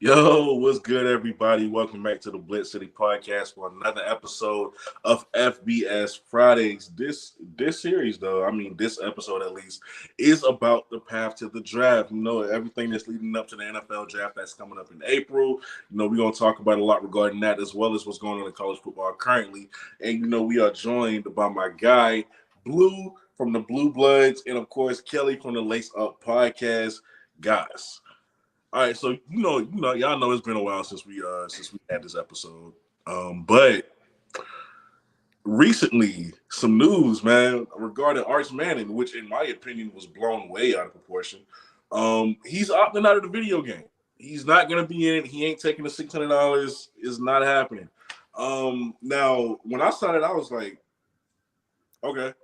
Yo, what's good, everybody? Welcome back to the Blitz City Podcast for another episode of FBS Fridays. This series, though, this episode at least, is about the path to the draft. Everything that's leading up to the NFL draft that's coming up in April. We're gonna talk about a lot regarding that, as well as what's going on in college football currently. And we are joined by my guy Blue from the Blue Bloods, and of course Kelly from the Lace Up Podcast. Guys. All right, so y'all know it's been a while since we had this episode. But recently, some news, man, regarding Arch Manning, which in my opinion was blown way out of proportion. He's opting out of the video game. He's not gonna be in it. He ain't taking the $600. It's not happening. Now when I saw it, I was like, okay,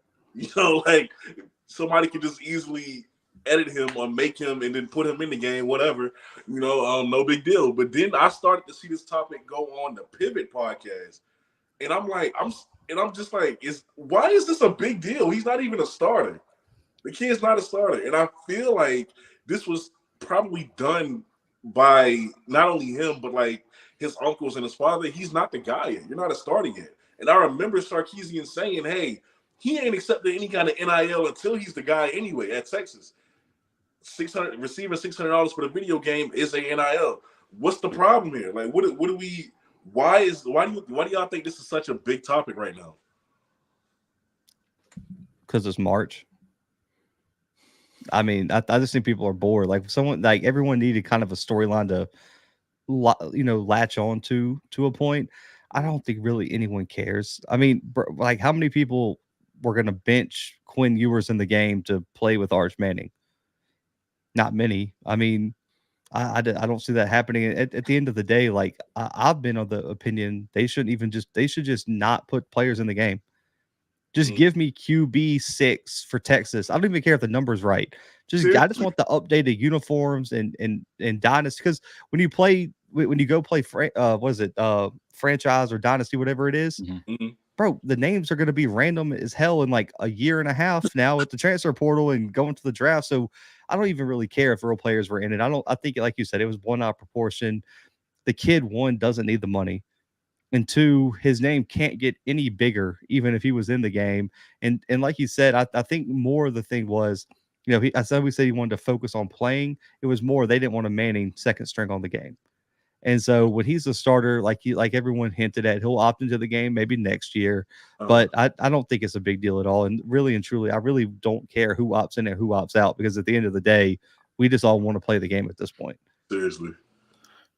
like somebody could just easily edit him or make him and then put him in the game, whatever, no big deal. But then I started to see this topic go on the Pivot podcast, and I'm just like, why is this a big deal? He's not even a starter. The kid's not a starter, and I feel like this was probably done by not only him but like his uncles and his father. He's not the guy yet. You're not a starter yet. And I remember Sarkisian saying, "Hey, he ain't accepting any kind of NIL until he's the guy anyway at Texas." Receiving $600 for the video game is a NIL. What's the problem here? Like, what do we? Why do y'all think this is such a big topic right now? Because it's March. I just think people are bored. Like everyone needed kind of a storyline to, latch on to a point. I don't think really anyone cares. Like how many people were going to bench Quinn Ewers in the game to play with Arch Manning? Not many. I don't see that happening. At the end of the day, like I've been of the opinion they should just not put players in the game. Just give me QB6 for Texas. I don't even care if the number's right. I just want the updated uniforms and dynasty. Because when you go play franchise or dynasty, whatever it is, bro, the names are going to be random as hell in like a year and a half now with the transfer portal and going to the draft. So I don't even really care if real players were in it. I think, like you said, it was blown out of proportion. The kid, one, doesn't need the money. And two, his name can't get any bigger, even if he was in the game. And like you said, I think more of the thing was, we said he wanted to focus on playing. It was more they didn't want a Manning second string on the game. And so when he's a starter, like everyone hinted at, he'll opt into the game maybe next year. But I don't think it's a big deal at all. And really and truly, I really don't care who opts in and who opts out, because at the end of the day, we just all want to play the game at this point. Seriously.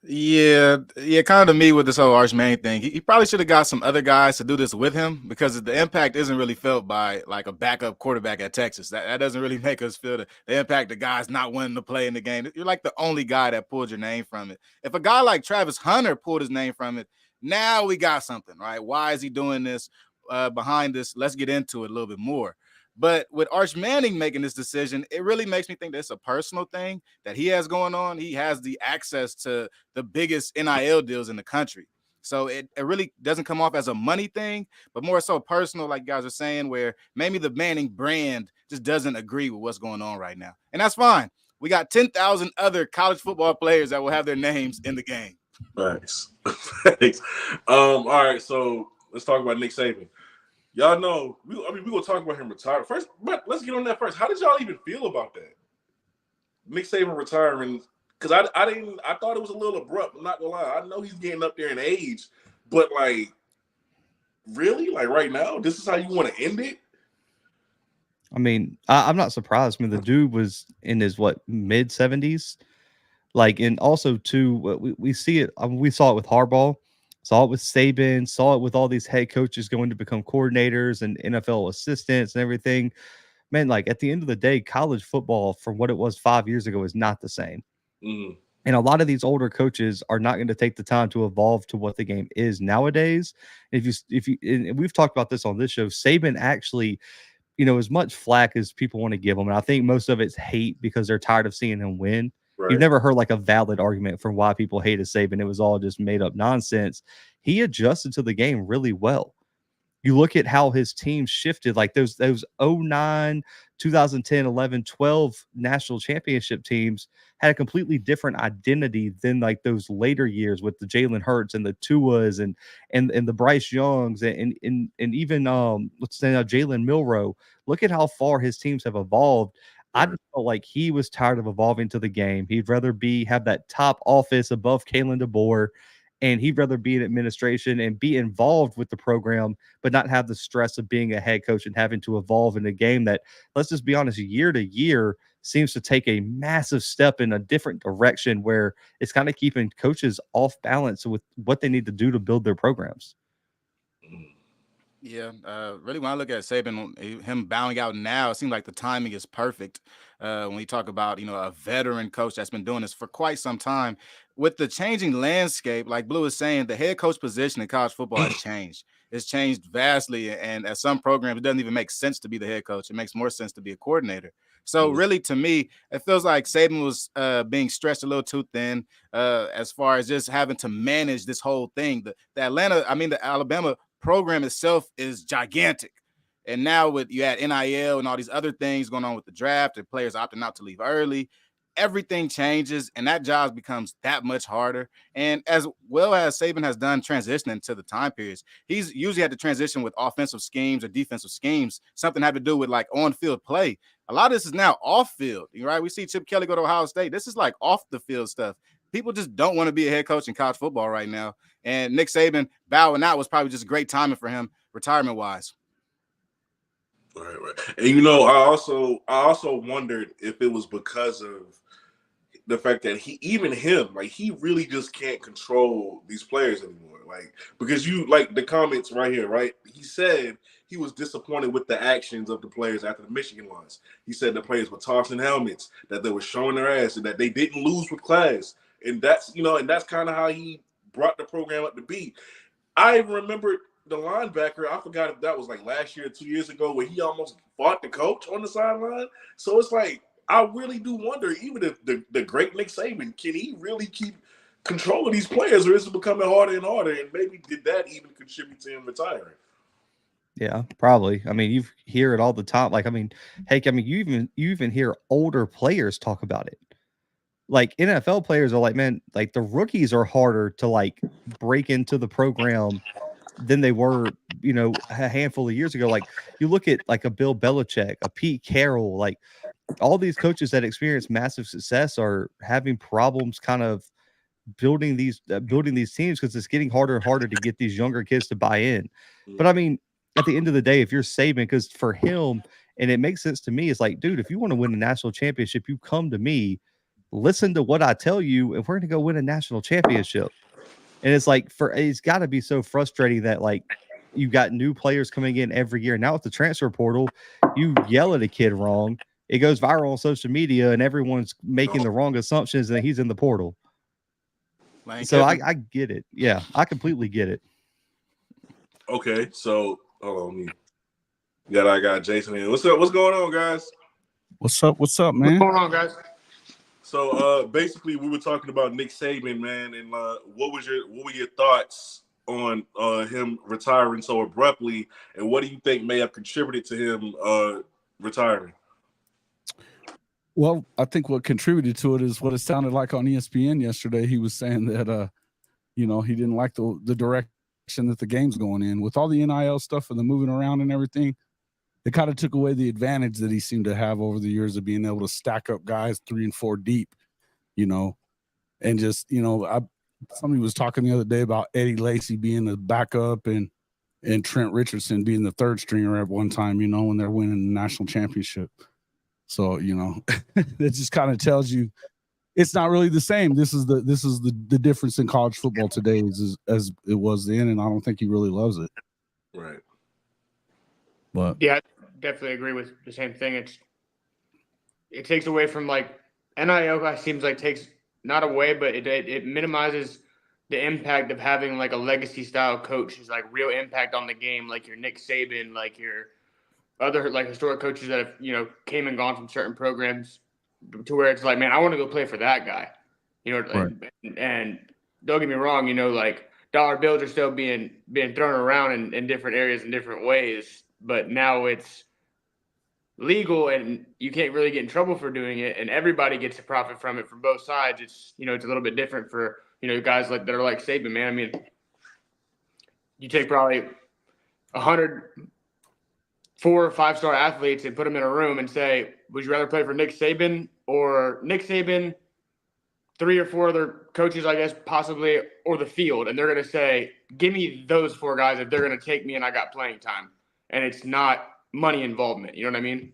Yeah, kind of me with this whole Arch Manning thing. He probably should have got some other guys to do this with him, because the impact isn't really felt by like a backup quarterback at Texas. That doesn't really make us feel the impact of guys not wanting to play in the game. You're like the only guy that pulled your name from it. If a guy like Travis Hunter pulled his name from it, now we got something, right? Why is he doing this behind this? Let's get into it a little bit more. But with Arch Manning making this decision, it really makes me think that it's a personal thing that he has going on. He has the access to the biggest NIL deals in the country. So it really doesn't come off as a money thing, but more so personal, like you guys are saying, where maybe the Manning brand just doesn't agree with what's going on right now. And that's fine. We got 10,000 other college football players that will have their names in the game. Nice. Thanks. All right, so let's talk about Nick Saban. Y'all know, we're going to talk about him retiring. First, but let's get on that first. How did y'all even feel about that? Nick Saban retiring, because I thought it was a little abrupt, I'm not going to lie. I know he's getting up there in age, but like, really? Like right now, this is how you want to end it? I'm not surprised. The dude was in his, mid-70s? Like, and also, too, we see it, we saw it with Harbaugh. Saw it with Saban, saw it with all these head coaches going to become coordinators and NFL assistants and everything. Man, like at the end of the day, college football from what it was 5 years ago is not the same. Mm-hmm. And a lot of these older coaches are not going to take the time to evolve to what the game is nowadays. And and we've talked about this on this show, Saban actually, as much flack as people want to give him, and I think most of it's hate because they're tired of seeing him win. Right. You've never heard like a valid argument for why people hated Saban. It was all just made up nonsense. He adjusted to the game really well. You look at how his team shifted, like those 09, 2010, 11, 12 national championship teams had a completely different identity than like those later years with the Jalen Hurts and the Tuas and the Bryce Youngs and even let's say now Jalen Milroe. Look at how far his teams have evolved. I just felt like he was tired of evolving to the game. He'd rather have that top office above Kalen DeBoer, and he'd rather be in administration and be involved with the program, but not have the stress of being a head coach and having to evolve in a game that, let's just be honest, year to year seems to take a massive step in a different direction where it's kind of keeping coaches off balance with what they need to do to build their programs. Yeah, really, when I look at Saban, him bowing out now, it seems like the timing is perfect. When we talk about, a veteran coach that's been doing this for quite some time, with the changing landscape, like Blue is saying, the head coach position in college football has changed. It's changed vastly, and at some programs, it doesn't even make sense to be the head coach. It makes more sense to be a coordinator. So really, to me, it feels like Saban was being stretched a little too thin as far as just having to manage this whole thing. The Alabama program itself is gigantic. And now with you add NIL and all these other things going on with the draft and players opting out to leave early, everything changes and that job becomes that much harder. And as well as Saban has done transitioning to the time periods, he's usually had to transition with offensive schemes or defensive schemes, something had to do with like on-field play. A lot of this is now off-field, right? We see Chip Kelly go to Ohio State. This is like off-the-field stuff. People just don't want to be a head coach in college football right now. And Nick Saban bowing out was probably just great timing for him, retirement-wise. Right. And I also wondered if it was because of the fact that he really just can't control these players anymore. Like, because you like the comments right here, right? He said he was disappointed with the actions of the players after the Michigan loss. He said the players were tossing helmets, that they were showing their ass, and that they didn't lose with class. And that's kind of how he brought the program up to be. I even remember the linebacker. I forgot if that was like last year or 2 years ago, where he almost fought the coach on the sideline. So it's like, I really do wonder, even if the great Nick Saban, can he really keep control of these players, or is it becoming harder and harder? And maybe did that even contribute to him retiring? Yeah, probably. I mean, you hear it all the time. Like, I mean, heck, you even hear older players talk about it. Like NFL players are like, man, like the rookies are harder to like break into the program than they were, a handful of years ago. Like you look at like a Bill Belichick, a Pete Carroll, like all these coaches that experience massive success are having problems kind of building these teams because it's getting harder and harder to get these younger kids to buy in. But I mean, at the end of the day, if you're Saban, because for him, and it makes sense to me, it's like, dude, if you want to win a national championship, you come to me, listen to what I tell you, and we're going to go win a national championship. And it's like, it's got to be so frustrating that like you got new players coming in every year. Now with the transfer portal, you yell at a kid wrong, it goes viral on social media, and everyone's making the wrong assumptions that he's in the portal. So I get it. Yeah, I completely get it. Okay, so hold on. I got Jason in. What's up? What's going on, guys? What's up, man? What's going on, guys? So basically we were talking about Nick Saban, man, and what were your thoughts on him retiring so abruptly, and what do you think may have contributed to him retiring? Well, I think what contributed to it is what it sounded like on ESPN yesterday. He was saying that he didn't like the direction that the game's going in with all the NIL stuff and the moving around and everything. It kind of took away the advantage that he seemed to have over the years of being able to stack up guys 3 and 4 deep, and just, somebody was talking the other day about Eddie Lacy being the backup and Trent Richardson being the third stringer at one time, when they're winning the national championship. So, it just kind of tells you it's not really the same. This is the difference in college football today as it was then, and I don't think he really loves it. Right. But yeah, I definitely agree with the same thing. It takes away from like NIL seems like takes not away, but it minimizes the impact of having like a legacy style coach who's like real impact on the game, like your Nick Saban, like your other like historic coaches that have came and gone from certain programs, to where it's like, man, I want to go play for that guy, right. And don't get me wrong, like dollar bills are still being thrown around in different areas in different ways, but now it's legal and you can't really get in trouble for doing it, and everybody gets a profit from it from both sides. It's it's a little bit different for guys that are like Saban, man. I mean, you take probably 100 4 or 5-star athletes and put them in a room and say, would you rather play for Nick Saban or Nick Saban, 3 or 4 other coaches, I guess, possibly, or the field? And they're going to say, give me those 4 guys if they're going to take me and I got playing time. And it's not money involvement. You know what I mean?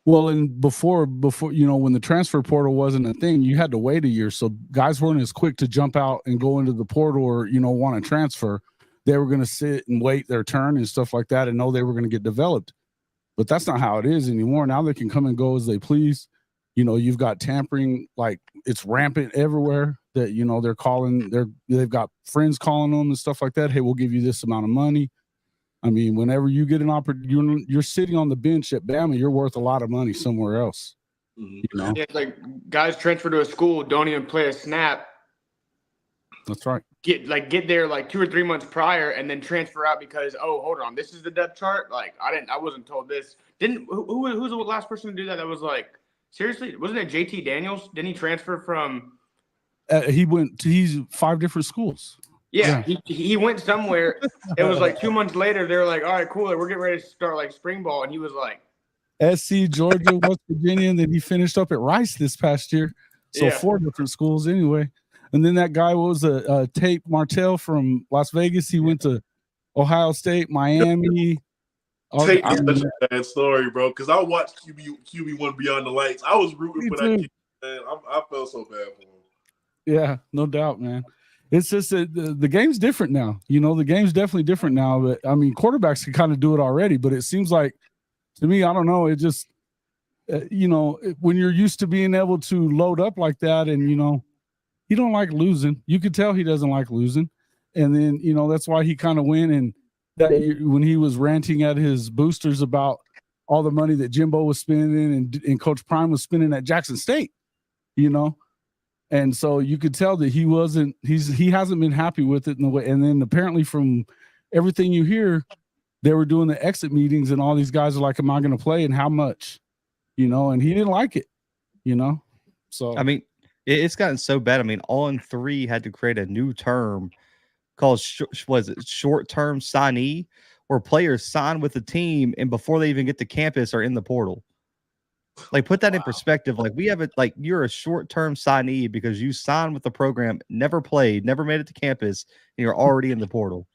Well, and before, when the transfer portal wasn't a thing, you had to wait a year. So guys weren't as quick to jump out and go into the portal or, want to transfer. They were going to sit and wait their turn and stuff like that and know they were going to get developed. But that's not how it is anymore. Now they can come and go as they please. You've got tampering, like it's rampant everywhere that, they're calling, they've got friends calling them and stuff like that. Hey, we'll give you this amount of money. I mean, whenever you get an opportunity, you're sitting on the bench at Bama, you're worth a lot of money somewhere else. Yeah, it's like guys transfer to a school, don't even play a snap. That's right. Get there like 2 or 3 months prior and then transfer out because, oh, hold on, this is the depth chart. Like I wasn't told this. Who was the last person to do that? That was like, seriously, wasn't it JT Daniels? Didn't he transfer from? He's 5 different schools. Yeah. He went somewhere. It was like 2 months later. They were like, all right, cool. We're getting ready to start like spring ball. And he was like, SC, Georgia, West Virginia. And then he finished up at Rice this past year. So 4 different schools anyway. And then that guy was Tate Martell from Las Vegas. He went to Ohio State, Miami. Tate is such a bad story, bro. Because I watched QB1 Beyond the Lights. I was rooting for that kid, man. I felt so bad for him. Yeah, no doubt, man. It's just that the game's different now. The game's definitely different now. But I mean, quarterbacks can kind of do it already. But it seems like, to me, I don't know. It just, when you're used to being able to load up like that, and he don't like losing. You could tell he doesn't like losing. And then, that's why he kind of went and when he was ranting at his boosters about all the money that Jimbo was spending and Coach Prime was spending at Jackson State, And so you could tell that he hasn't been happy with it in the way. And then apparently from everything you hear, they were doing the exit meetings and all these guys are like, am I going to play and how much? And he didn't like it, So, I mean, it's gotten so bad. I mean, On3 had to create a new term called short-term signee, where players sign with the team and before they even get to campus are in the portal. Like, put that in perspective. Like, we have it like you're a short-term signee because you signed with the program, never played, never made it to campus, and you're already in the portal.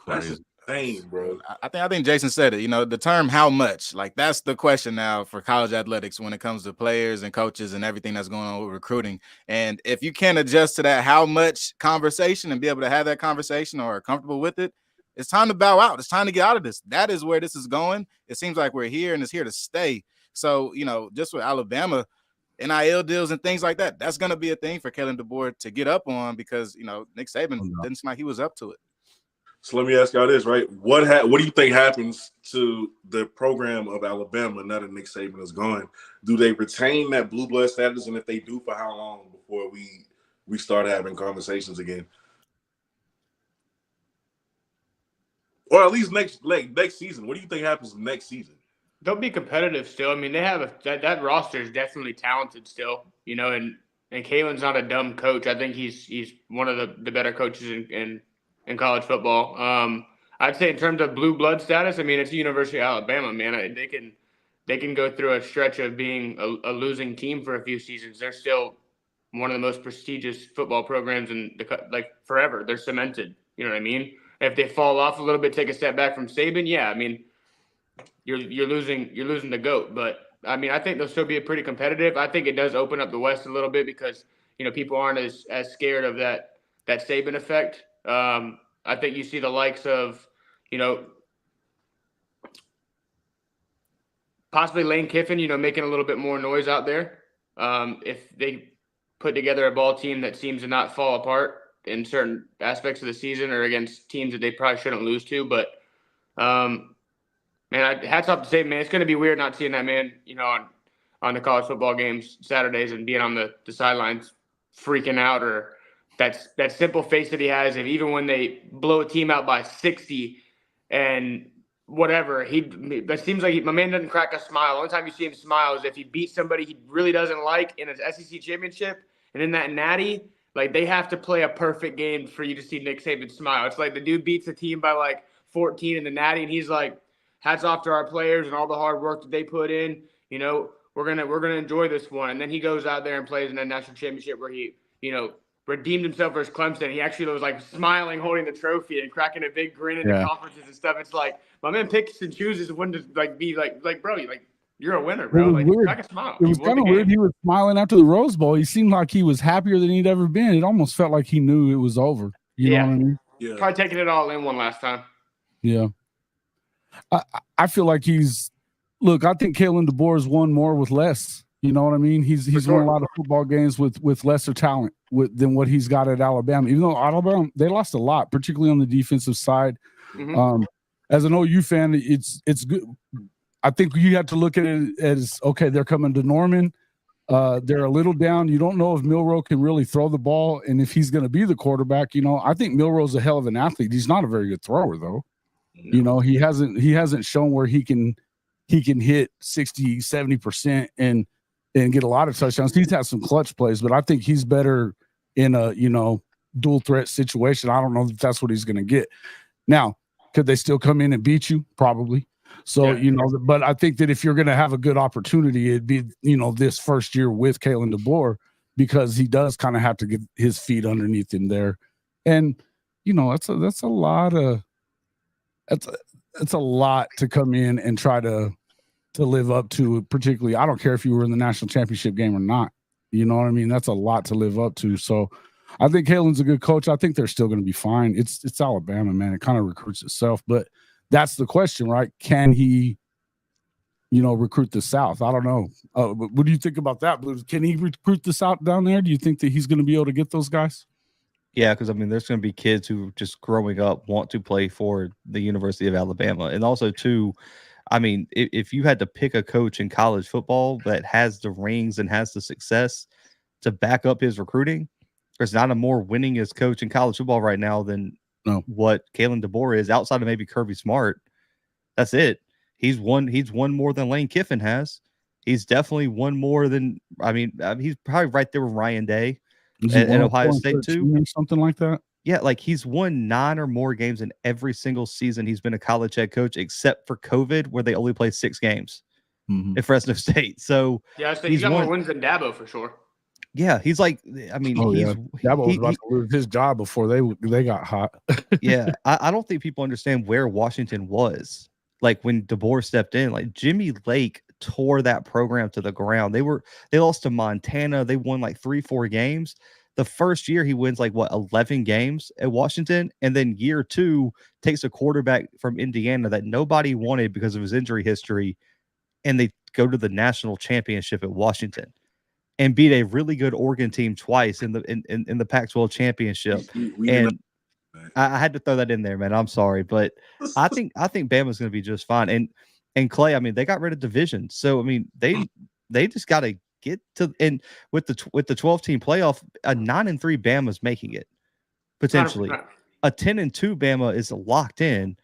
That's insane, bro. I think Jason said it. The term "how much," like that's the question now for college athletics when it comes to players and coaches and everything that's going on with recruiting. And if you can't adjust to that "how much" conversation and be able to have that conversation or are comfortable with it, it's time to bow out. It's time to get out of this. That is where this is going. It seems like we're here and it's here to stay. So, just with Alabama, NIL deals and things like that, that's going to be a thing for Kalen DeBoer to get up on because, Nick Saban didn't seem like he was up to it. So let me ask y'all this, right? What do you think happens to the program of Alabama now that Nick Saban is gone? Do they retain that blue blood status? And if they do, for how long before we start having conversations again? Or at least next season. What do you think happens next season? They'll be competitive still. I mean, they have that roster is definitely talented still, and Kalen's not a dumb coach. I think he's one of the better coaches in college football. I'd say in terms of blue blood status, I mean, it's the University of Alabama, man. They can go through a stretch of being a losing team for a few seasons. They're still one of the most prestigious football programs in forever. They're cemented. You know what I mean? If they fall off a little bit, take a step back from Saban, yeah, I mean, you're losing the GOAT. But I mean, I think they'll still be pretty competitive. I think it does open up the West a little bit because people aren't as scared of that Saban effect. I think you see the likes of, possibly Lane Kiffin, making a little bit more noise out there. If they put together a ball team that seems to not fall apart in certain aspects of the season or against teams that they probably shouldn't lose to. But, man, hats off to Saban, man. It's going to be weird not seeing that man, on the college football games Saturdays and being on the sidelines freaking out or that simple face that he has, and even when they blow a team out by 60 and whatever, it seems like my man doesn't crack a smile. The only time you see him smile is if he beats somebody he really doesn't like in his SEC championship, and in that natty, like they have to play a perfect game for you to see Nick Saban smile. It's like the dude beats the team by like 14 in the natty, and he's like, hats off to our players and all the hard work that they put in. You know, we're gonna enjoy this one. And then he goes out there and plays in that national championship where he, redeemed himself versus Clemson. He actually was like smiling, holding the trophy, and cracking a big grin in the conferences and stuff. It's like my man picks and chooses when to like be like bro, you're a winner, bro. Like crack a smile. It was kind of weird. He was smiling after the Rose Bowl. He seemed like he was happier than he'd ever been. It almost felt like he knew it was over. You know what I mean? Yeah. Probably taking it all in one last time. Yeah. I feel like I think Kalen DeBoer's won more with less. You know what I mean? He's won a lot of football games with lesser talent than what he's got at Alabama. Even though Alabama, they lost a lot, particularly on the defensive side. Mm-hmm. As an OU fan, it's good. I think you have to look at it as, okay, they're coming to Norman. They're a little down. You don't know if Milroe can really throw the ball and if he's going to be the quarterback. I think Milroe's a hell of an athlete. He's not a very good thrower, though. No. He hasn't shown where he can hit 60, 70% and get a lot of touchdowns. He's had some clutch plays, but I think he's better in a, dual threat situation. I don't know if that's what he's going to get. Now, could they still come in and beat you? Probably. So, but I think that if you're going to have a good opportunity, it'd be, this first year with Kalen DeBoer, because he does kind of have to get his feet underneath him there. And, that's a lot of, it's a lot to come in and try to live up to, particularly. I don't care if you were in the national championship game or not. You know what I mean? That's a lot to live up to. So I think Kalen's a good coach. I think they're still going to be fine. It's Alabama, man. It kind of recruits itself, but that's the question, right? Can he, recruit the South? I don't know. But what do you think about that, Blues? Can he recruit the South down there? Do you think that he's going to be able to get those guys? Yeah, because there's going to be kids who just growing up want to play for the University of Alabama, and also too, if you had to pick a coach in college football that has the rings and has the success to back up his recruiting, there's not a more winningest coach in college football right now than what Kalen DeBoer is, outside of maybe Kirby Smart. That's it. He's won more than Lane Kiffin has. He's definitely won more than, he's probably right there with Ryan Day at Ohio State too. Or something like that. Yeah, like he's won 9 or more games in every single season he's been a college head coach, except for COVID, where they only play 6 games at Fresno State. So he's got more wins than Dabo for sure. Yeah, he's like, Dabo was about to lose his job before they got hot. Yeah, I don't think people understand where Washington was like when DeBoer stepped in. Like Jimmy Lake tore that program to the ground. They lost to Montana. They won like 3-4 games. The first year he wins 11 games at Washington, and then year 2 takes a quarterback from Indiana that nobody wanted because of his injury history, and they go to the national championship at Washington and beat a really good Oregon team twice in the Pac-12 championship. I had to throw that in there, man. I'm sorry, but I think Bama's going to be just fine. And Clay, they got rid of division, so they just got to get to, and with the 12-team playoff, a 9-3 Bama's making it potentially. 100%. A 10-2 Bama is locked in.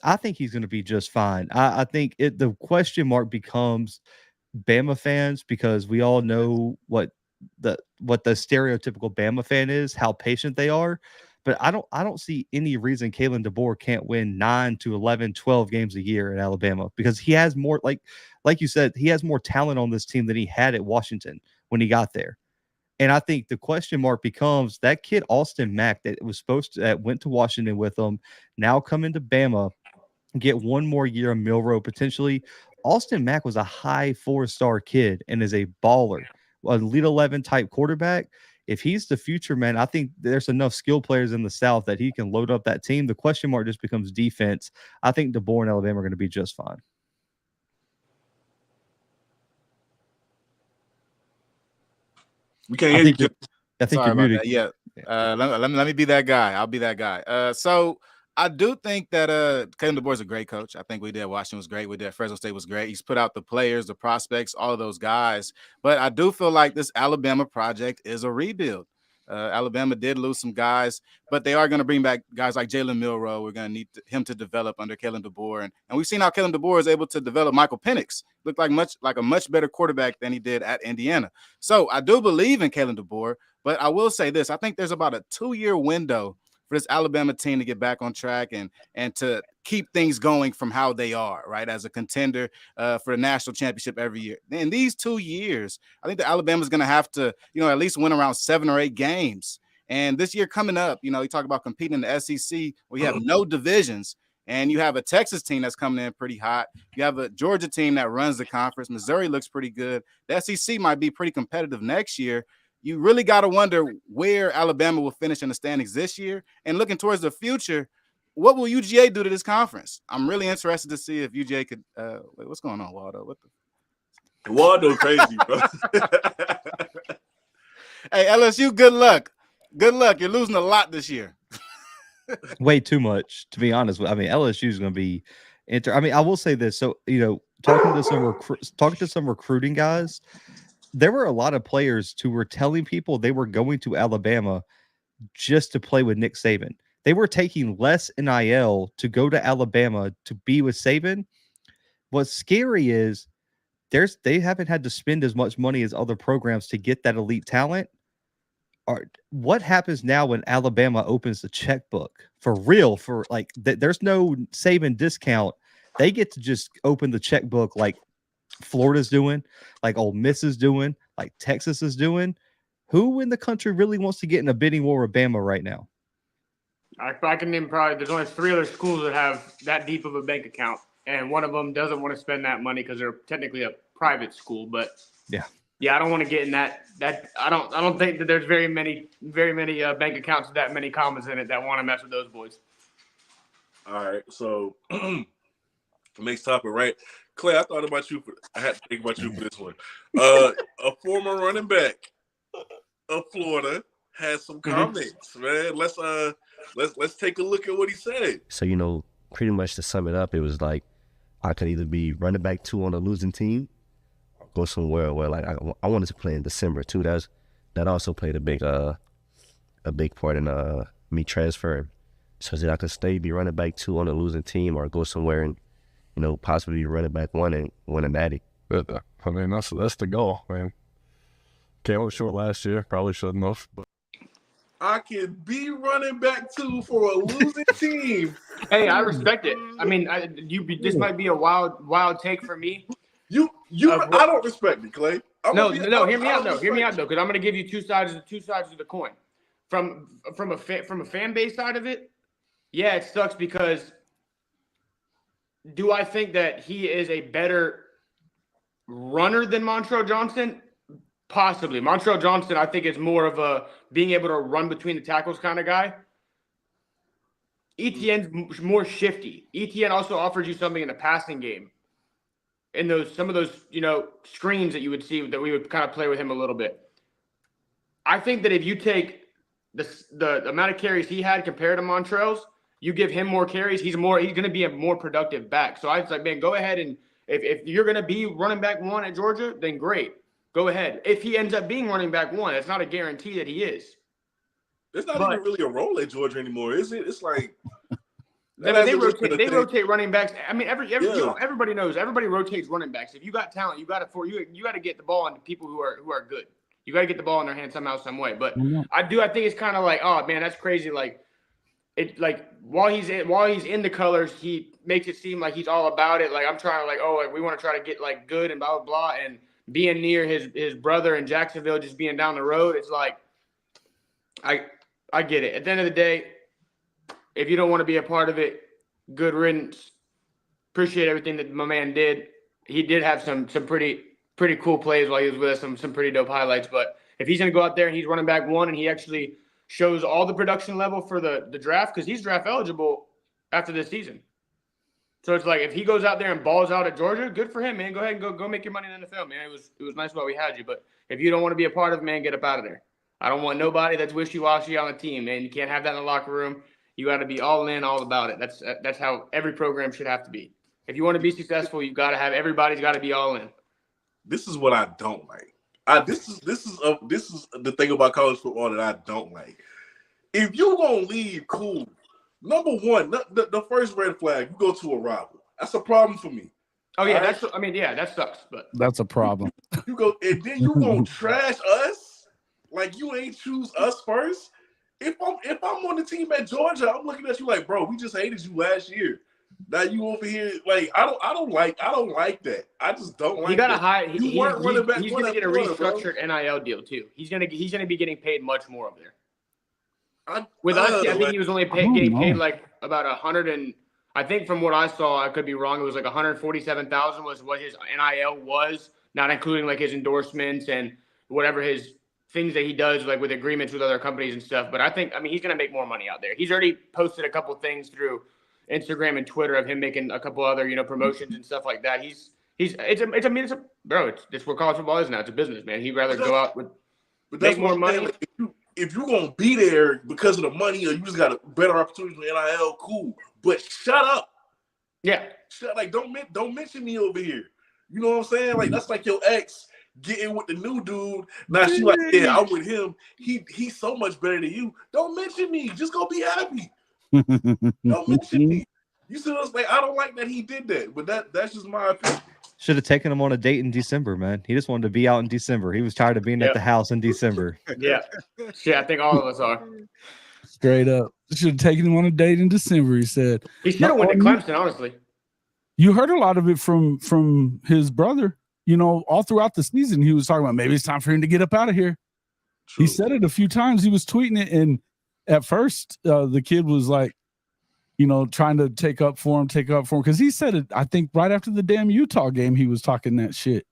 I think he's going to be just fine. I think the question mark becomes Bama fans, because we all know what the stereotypical Bama fan is, how patient they are. But I don't see any reason Kalen DeBoer can't win 9 to 11, 12 games a year in Alabama, because he has more, like you said, he has more talent on this team than he had at Washington when he got there. And I think the question mark becomes that kid Austin Mack that went to Washington with him, now coming to Bama, get one more year of Milroe potentially. Austin Mack was a high 4-star kid and is a baller, a Elite 11 type quarterback. If he's the future, man, I think there's enough skill players in the South that he can load up that team. The question mark just becomes defense. I think DeBoer and Alabama are going to be just fine. We can't hear you. I think you're muted. Yeah. Let me be that guy. I'll be that guy. So I do think that Kalen DeBoer is a great coach. I think we did. Washington was great. We did. Fresno State was great. He's put out the players, the prospects, all of those guys. But I do feel like this Alabama project is a rebuild. Alabama did lose some guys, but they are going to bring back guys like Jalen Milroe. We're going to need him to develop under Kellen DeBoer. And we've seen how Kellen DeBoer is able to develop Michael Penix. Looked like a much better quarterback than he did at Indiana. So I do believe in Kellen DeBoer, but I will say this. I think there's about a 2-year window for this Alabama team to get back on track and to keep things going from how they are, right, as a contender for the national championship every year. In these 2 years, I think that Alabama's going to have to, at least win around 7 or 8 games. And this year coming up, you talk about competing in the SEC where you have no divisions, and you have a Texas team that's coming in pretty hot. You have a Georgia team that runs the conference. Missouri looks pretty good. The SEC might be pretty competitive next year. You really got to wonder where Alabama will finish in the standings this year. And looking towards the future, what will UGA do to this conference? I'm really interested to see if UGA could wait, what's going on, Waldo? Waldo crazy, bro. Hey, LSU, good luck. Good luck. You're losing a lot this year. Way too much, to be honest. I mean, LSU is going to be I will say this. So, talking to some recruiting guys, there were a lot of players who were telling people they were going to Alabama just to play with Nick Saban. They were taking less NIL to go to Alabama to be with Saban. What's scary is they haven't had to spend as much money as other programs to get that elite talent. What happens now when Alabama opens the checkbook for real? There's no Saban discount. They get to just open the checkbook like Florida's doing, like Ole Miss is doing, like Texas is doing. Who in the country really wants to get in a bidding war with Bama right now? I can name probably there's only 3 other schools that have that deep of a bank account, and one of them doesn't want to spend that money because they're technically a private school. But yeah, I don't want to get in that. I don't think that there's very many bank accounts with that many commas in it that want to mess with those boys. All right, so next topic, right? Clay, I thought about you. I had to think about you for this one. A former running back of Florida has some comments, man. Let's take a look at what he said. So, pretty much to sum it up, it was like I could either be running back 2 on a losing team or go somewhere where I wanted to play in December too. That also played a big part in me transferring. So that I could be running back 2 on a losing team or go somewhere and possibly be running back 1 and win a natty. But, I mean, that's the goal, man. Came up short last year, probably shouldn't have. But I can be running back 2 for a losing team. Hey, I respect it. I mean, this might be a wild take for me. I don't respect it, Clay. No. Hear me out though, because I'm going to give you two sides of the coin. From a fan base side of it, yeah, it sucks because do I think that he is a better runner than Montrell Johnson? Possibly. Montrell Johnson, I think, is more of a being able to run between the tackles kind of guy. Etienne's more shifty. Etienne also offers you something in the passing game. In some of those, screens that you would see that we would kind of play with him a little bit. I think that if you take the amount of carries he had compared to Montrell's, you give him more carries, he's going to be a more productive back. So I was like, man, go ahead and if you're going to be running back 1 at Georgia, then great. Go ahead. If he ends up being running back 1, it's not a guarantee that he is. It's not even really a role at Georgia anymore, is it? It's like they rotate running backs. I mean, everybody knows. Everybody rotates running backs. If you got talent, you got to get the ball into people who are good. You got to get the ball in their hands somehow, some way. But I think it's kind of like, oh man, that's crazy. While he's in the colors, he makes it seem like he's all about it. Like I'm trying to we want to try to get good and blah blah blah. And being near his brother in Jacksonville, just being down the road, it's like I get it. At the end of the day, if you don't want to be a part of it, good riddance. Appreciate everything that my man did. He did have some pretty cool plays while he was with us, some pretty dope highlights. But if he's going to go out there and he's running back 1 and he actually shows all the production level for the draft, because he's draft eligible after this season. So it's like if he goes out there and balls out at Georgia, good for him, man. Go ahead and go make your money in the NFL, man. It was nice while we had you. But if you don't want to be a part of it, man, get up out of there. I don't want nobody that's wishy-washy on the team, man. You can't have that in the locker room. You got to be all in, all about it. That's how every program should have to be. If you want to be successful, you've got to have everybody's got to be all in. This is what I don't like. This is the thing about college football that I don't like. If you gonna leave, cool. Number one, the first red flag, you go to a rival. That's a problem for me. Oh yeah, right? that sucks. But That's a problem. You go and then you gonna trash us like you ain't choose us first. If I'm on the team at Georgia, I'm looking at you like, bro, we just hated you last year. Now you over here like I don't like that. I just don't like. You gotta that. hire. You weren't running back. He's gonna get a restructured NIL deal too. He's gonna be getting paid much more over there. With us, I think he was only getting paid like about 100 and I think from what I saw, I could be wrong. It was like 147,000 was what his NIL was, not including like his endorsements and whatever his things that he does like with agreements with other companies and stuff. But I mean, he's gonna make more money out there. He's already posted a couple things through Instagram and Twitter of him making a couple other, promotions and stuff like that. Bro, it's where college football is now. It's a business, man. He'd rather go out with make more money. Like, if you're gonna be there because of the money or you just got a better opportunity with NIL, cool. But shut up. Yeah. Don't mention me over here. You know what I'm saying? Like that's like your ex getting with the new dude. Now she like, yeah, I'm with him. He's so much better than you. Don't mention me. Just go be happy. Don't mention me. You see us like I don't like that he did that, but that's just my opinion. Should have taken him on a date in December, man. He just wanted to be out in December. He was tired of being at the house in December. Yeah. I think all of us are. Straight up. Should have taken him on a date in December, he said. He should have went to Clemson, honestly. You heard a lot of it from his brother. All throughout the season, he was talking about maybe it's time for him to get up out of here. True. He said it a few times. He was tweeting it, and at first, the kid was like, trying to take up for him, because he said it, I think, right after the damn Utah game, he was talking that shit.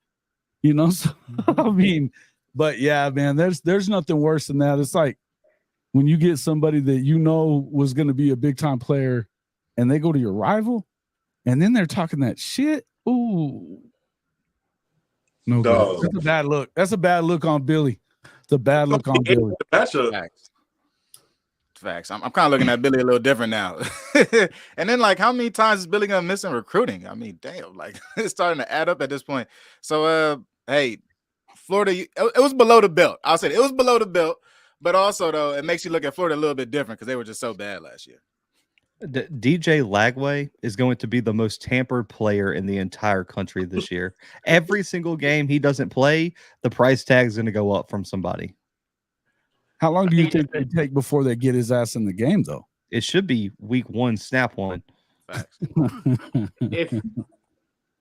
So, I mean, but yeah, man, there's nothing worse than that. It's like when you get somebody that was going to be a big time player and they go to your rival and then they're talking that shit. Ooh. No, that's a bad look. That's a bad look on Billy. It's a bad look on Billy. Facts. I'm kind of looking at Billy a little different now. And then, like, how many times is Billy gonna miss in recruiting? I mean, damn, like it's starting to add up at this point. So, hey, Florida, it was below the belt. I'll say it was below the belt, but also though, it makes you look at Florida a little bit different because they were just so bad last year. DJ Lagway is going to be the most tampered player in the entire country this year. Every single game he doesn't play, the price tag is going to go up from somebody. How long do you think they take before they get his ass in the game, though? It should be week 1, snap 1.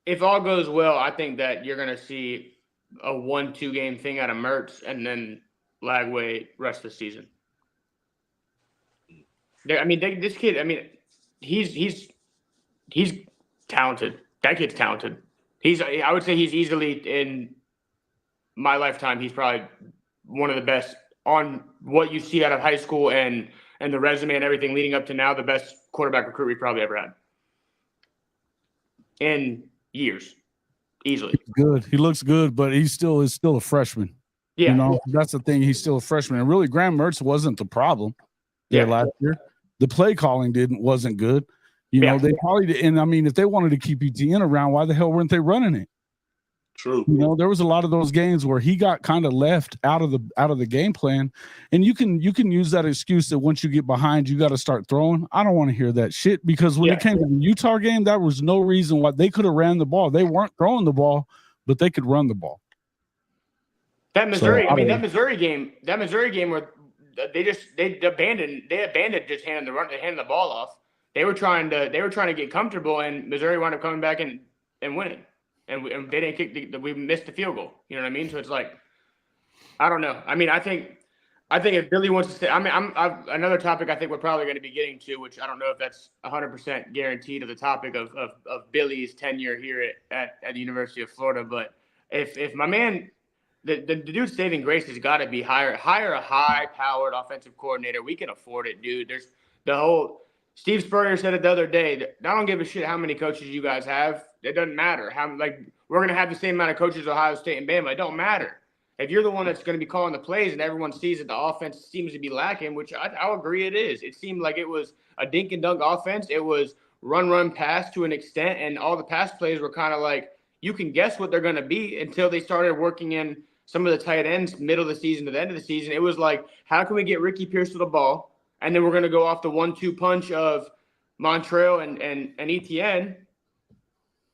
If all goes well, I think that you're going to see a 1-2 game thing out of Mertz and then Lagway rest of the season. This kid. He's talented. That kid's talented. I would say he's easily in my lifetime. He's probably one of the best on what you see out of high school and the resume and everything leading up to now. The best quarterback recruit we've probably ever had in years, easily. Good. He looks good, but he still is a freshman. Yeah, that's the thing. He's still a freshman, and really, Graham Mertz wasn't the problem. Last year. The play calling wasn't good. They probably did. And if they wanted to keep ETN around, why the hell weren't they running it? True. There was a lot of those games where he got kind of left out of the game plan. And you can use that excuse that once you get behind, you got to start throwing. I don't want to hear that shit because when it came to the Utah game, there was no reason why they could have ran the ball. They weren't throwing the ball, but they could run the ball. That Missouri game where they abandoned just handing the ball off. They were trying to get comfortable, and Missouri wound up coming back and winning. And they didn't kick we missed the field goal. You know what I mean? So it's like, I don't know. I think if Billy wants to stay, another topic I think we're probably going to be getting to, which I don't know if that's 100% guaranteed of the topic of Billy's tenure here at the University of Florida. But if my man, the dude's saving grace has got to be hire a high-powered offensive coordinator. We can afford it, dude. There's the whole Steve Spurrier said it the other day. I don't give a shit how many coaches you guys have. It doesn't matter. We're going to have the same amount of coaches, Ohio State and Bama. It don't matter. If you're the one that's going to be calling the plays and everyone sees that the offense seems to be lacking, which I'll agree it is. It seemed like it was a dink and dunk offense. It was run, pass to an extent, and all the pass plays were kind of like you can guess what they're going to be until they started working in some of the tight ends middle of the season to the end of the season, it was like, how can we get Ricky Pierce to the ball? And then we're going to go off the 1-2 punch of Montrell and Etienne.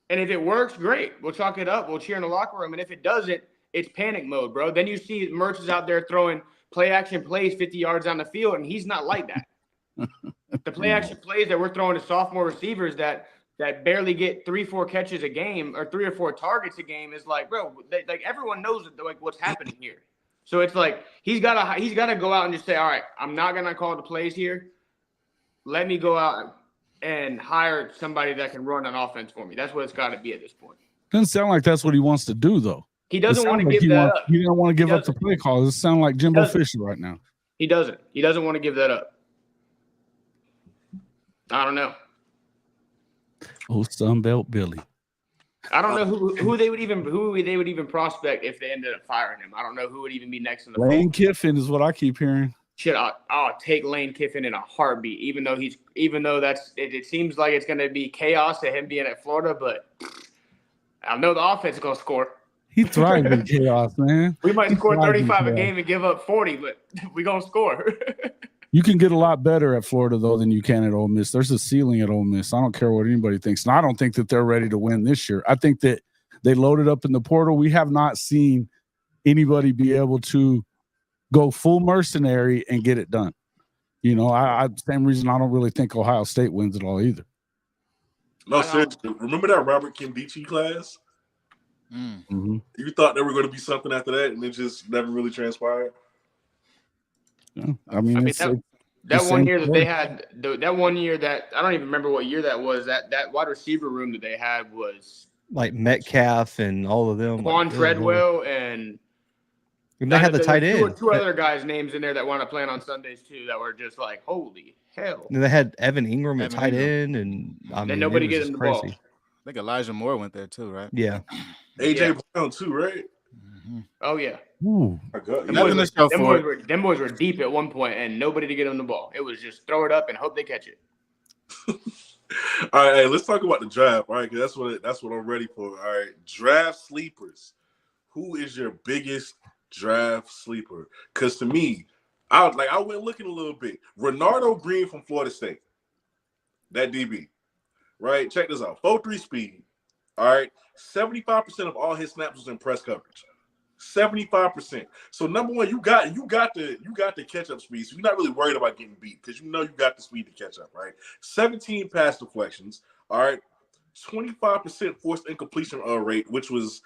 And if it works, great. We'll chalk it up. We'll cheer in the locker room. And if it doesn't, it's panic mode, bro. Then you see Mertz is out there throwing play action plays 50 yards down the field, and he's not like that. The play action plays that we're throwing to sophomore receivers that barely get 3-4 catches a game or 3 or 4 targets a game is like, bro, like everyone knows like what's happening here. So it's like he's gotta go out and just say, all right, I'm not gonna call the plays here. Let me go out and hire somebody that can run an offense for me. That's what it's got to be at this point. Doesn't sound like that's what he wants to do, though. He doesn't want to give that up. He don't want to give up the play call. It sounds like Jimbo Fisher right now. He doesn't. He doesn't want to give that up. I don't know. Oh, Sunbelt Billy. I don't know who they would even prospect if they ended up firing him. I don't know who would even be next in the Lane Kiffin is what I keep hearing. Shit, I'll take Lane Kiffin in a heartbeat, even though it seems like it's going to be chaos at him being at Florida, but I know the offense is going to score. He thrives in chaos, man. We might score 35 a game and give up 40, but we're going to score. You can get a lot better at Florida, though, than you can at Ole Miss. There's a ceiling at Ole Miss. I don't care what anybody thinks. And I don't think that they're ready to win this year. I think that they loaded up in the portal. We have not seen anybody be able to go full mercenary and get it done. You know, I same reason I don't really think Ohio State wins it all either. No, seriously. Remember that Robert Kimdichie class? Mm-hmm. You thought there were going to be something after that, and it just never really transpired? Yeah. I mean that one year that they had, that one year that I don't even remember what year that was. That wide receiver room that they had was like Metcalf and all of them. Quan Treadwell and they had the tight end. Two other guys' names in there that wound up playing on Sundays too. That were just like, holy hell. And they had Evan Ingram at tight end, and I mean, nobody gets him the ball. I think Elijah Moore went there too, right? Yeah. AJ Brown too, right? Mm-hmm. Oh yeah. Ooh. Them boys were deep at one point, and nobody to get them the ball. It was just throw it up and hope they catch it. All right, hey, let's talk about the draft. All right, that's what I'm ready for. All right, draft sleepers. Who is your biggest draft sleeper? Because to me, I went looking a little bit. Renardo Green from Florida State, that DB, right? Check this out: 4.3 speed. All right, 75% of all his snaps was in press coverage. 75%. So number one, you got the catch up speed. So you're not really worried about getting beat because you know you got the speed to catch up, right? 17 pass deflections. All right, 25% forced incompletion rate, which was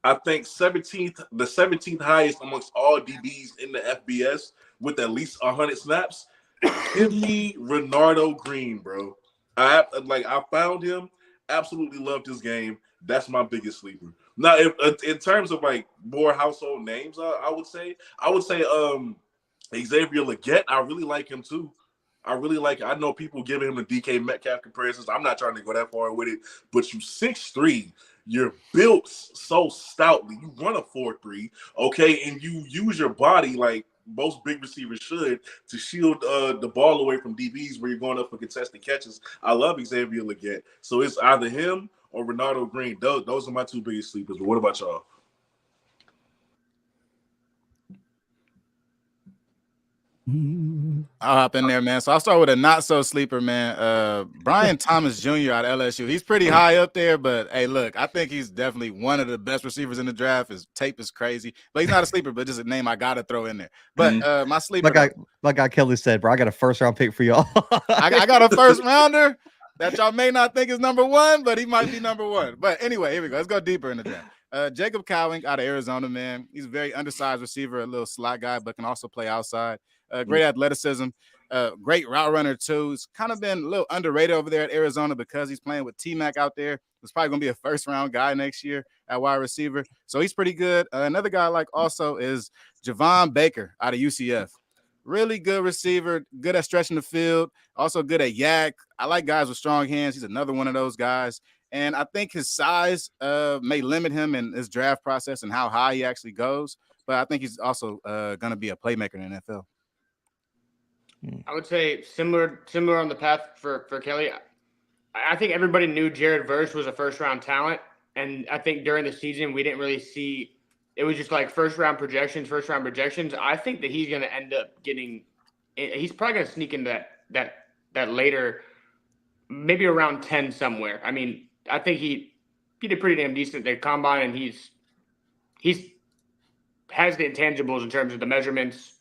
I think the 17th highest amongst all DBs in the FBS with at least 100 snaps. Give me Renardo Green, bro. I found him. Absolutely loved his game. That's my biggest sleeper. Now, if in terms of like more household names, I would say Xavier Legette. I really like him too. I know people giving him the DK Metcalf comparisons. I'm not trying to go that far with it, but you 6'3", you're built so stoutly. You run a 4.3, okay, and you use your body like most big receivers should to shield the ball away from DBs where you're going up for contested catches. I love Xavier Legette. So it's either him or Renardo Green. Those are my two biggest sleepers. But what about y'all? I'll hop in there, man. So I'll start with a not so sleeper, man. Brian Thomas Jr. out of LSU. He's pretty high up there, but hey, look, I think he's definitely one of the best receivers in the draft. His tape is crazy, but he's not a sleeper, but just a name I gotta throw in there. But my sleeper, like Kelly said, bro, I got a first round pick for y'all. I got a first rounder that y'all may not think is number one, but he might be number one. But anyway, here we go. Let's go deeper in the draft. Jacob Cowing out of Arizona, man. He's a very undersized receiver, a little slot guy, but can also play outside. Great athleticism, great route runner too. He's kind of been a little underrated over there at Arizona because he's playing with T-Mac out there. He's probably going to be a first-round guy next year at wide receiver. So he's pretty good. Another guy I like also is Javon Baker out of UCF. Really good receiver, good at stretching the field, also good at yak. I like guys with strong hands. He's another one of those guys. And I think his size may limit him in his draft process and how high he actually goes. But I think he's also going to be a playmaker in the NFL. I would say similar on the path for Kelly. I think everybody knew Jared Verse was a first-round talent, and I think during the season we didn't really see it was just like first round projections. I think that he's going to end up getting. He's probably going to sneak into that later, maybe around 10 somewhere. I mean, I think he did pretty damn decent at the combine, and he's has the intangibles in terms of the measurements,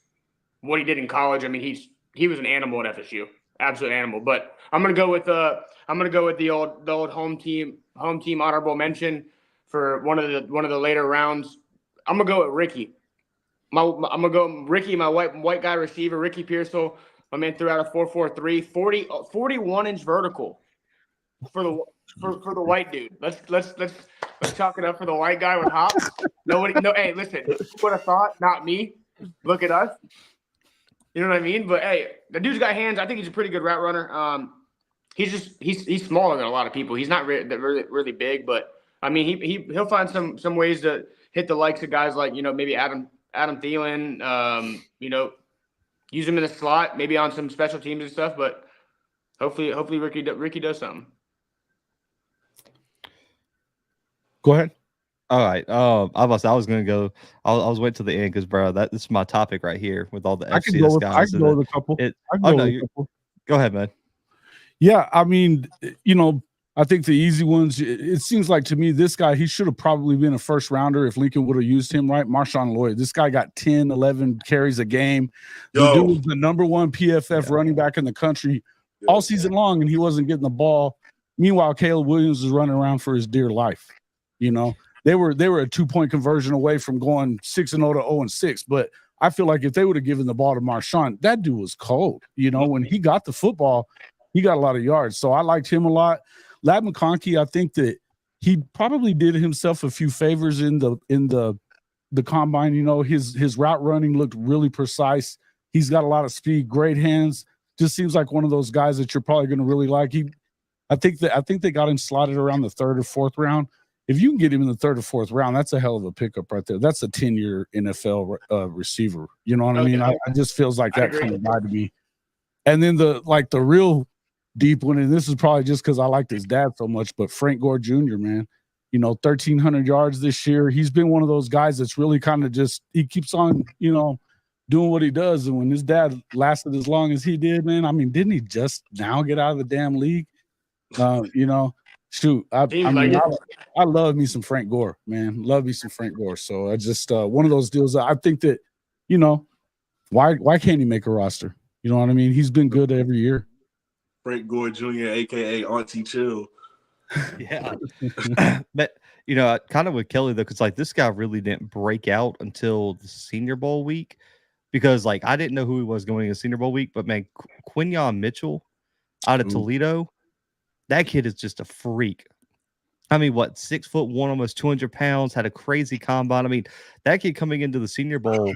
what he did in college. I mean, he was an animal at FSU, absolute animal. But I'm gonna go with the old home team honorable mention for one of the later rounds. I'm gonna go with Ricky. I'm gonna go Ricky, my white guy receiver, Ricky Pearsall. My man threw out a 4.43, 41-inch vertical for the white dude. Let's chalk it up for the white guy with hops. Hey, listen, who would have thought? Not me. Look at us. You know what I mean? But hey, the dude's got hands. I think he's a pretty good route runner. He's smaller than a lot of people. He's not really big, but I mean he'll find some ways to hit the likes of guys like, maybe Adam Thielen. Use him in the slot, maybe on some special teams and stuff. But hopefully Ricky does something. Go ahead. All right. I was going to go. I was waiting to the end because, bro, this is my topic right here with all the FCS guys. I can go with a couple. Go ahead, man. Yeah, I mean, I think the easy ones. It seems like to me, this guy, he should have probably been a first rounder if Lincoln would have used him right. Marshawn Lloyd. This guy got 10, 11 carries a game. The dude was the number one PFF running back in the country all season long, and he wasn't getting the ball. Meanwhile, Caleb Williams was running around for his dear life. They were a 2-point conversion away from going 6-0 to 0-6. But I feel like if they would have given the ball to Marshawn, that dude was cold. When he got the football, he got a lot of yards. So I liked him a lot. Lad McConkey, I think that he probably did himself a few favors in the combine. His route running looked really precise. He's got a lot of speed, great hands. Just seems like one of those guys that you're probably going to really like. I think they got him slotted around the 3rd or 4th round. If you can get him in the 3rd or 4th round, that's a hell of a pickup right there. That's a 10-year NFL receiver. You know what I mean? It just feels like that kind of guy to me. And then the real deep one, and this is probably just because I liked his dad so much, but Frank Gore Jr., man, 1,300 yards this year. He's been one of those guys that's really kind of just, he keeps on, doing what he does. And when his dad lasted as long as he did, man, I mean, didn't he just now get out of the damn league? Shoot, I love me some Frank Gore, man. Love me some Frank Gore. So I just one of those deals. I think that, why can't he make a roster? You know what I mean? He's been good every year. Frank Gore Jr., aka Auntie Chill. Yeah. But kind of with Kelly though, because this guy really didn't break out until the Senior Bowl week. Because I didn't know who he was going into Senior Bowl week, but man, Quinyon Mitchell out of Toledo. That kid is just a freak. I mean, 6'1", almost 200 pounds, had a crazy combine. I mean, that kid coming into the Senior Bowl,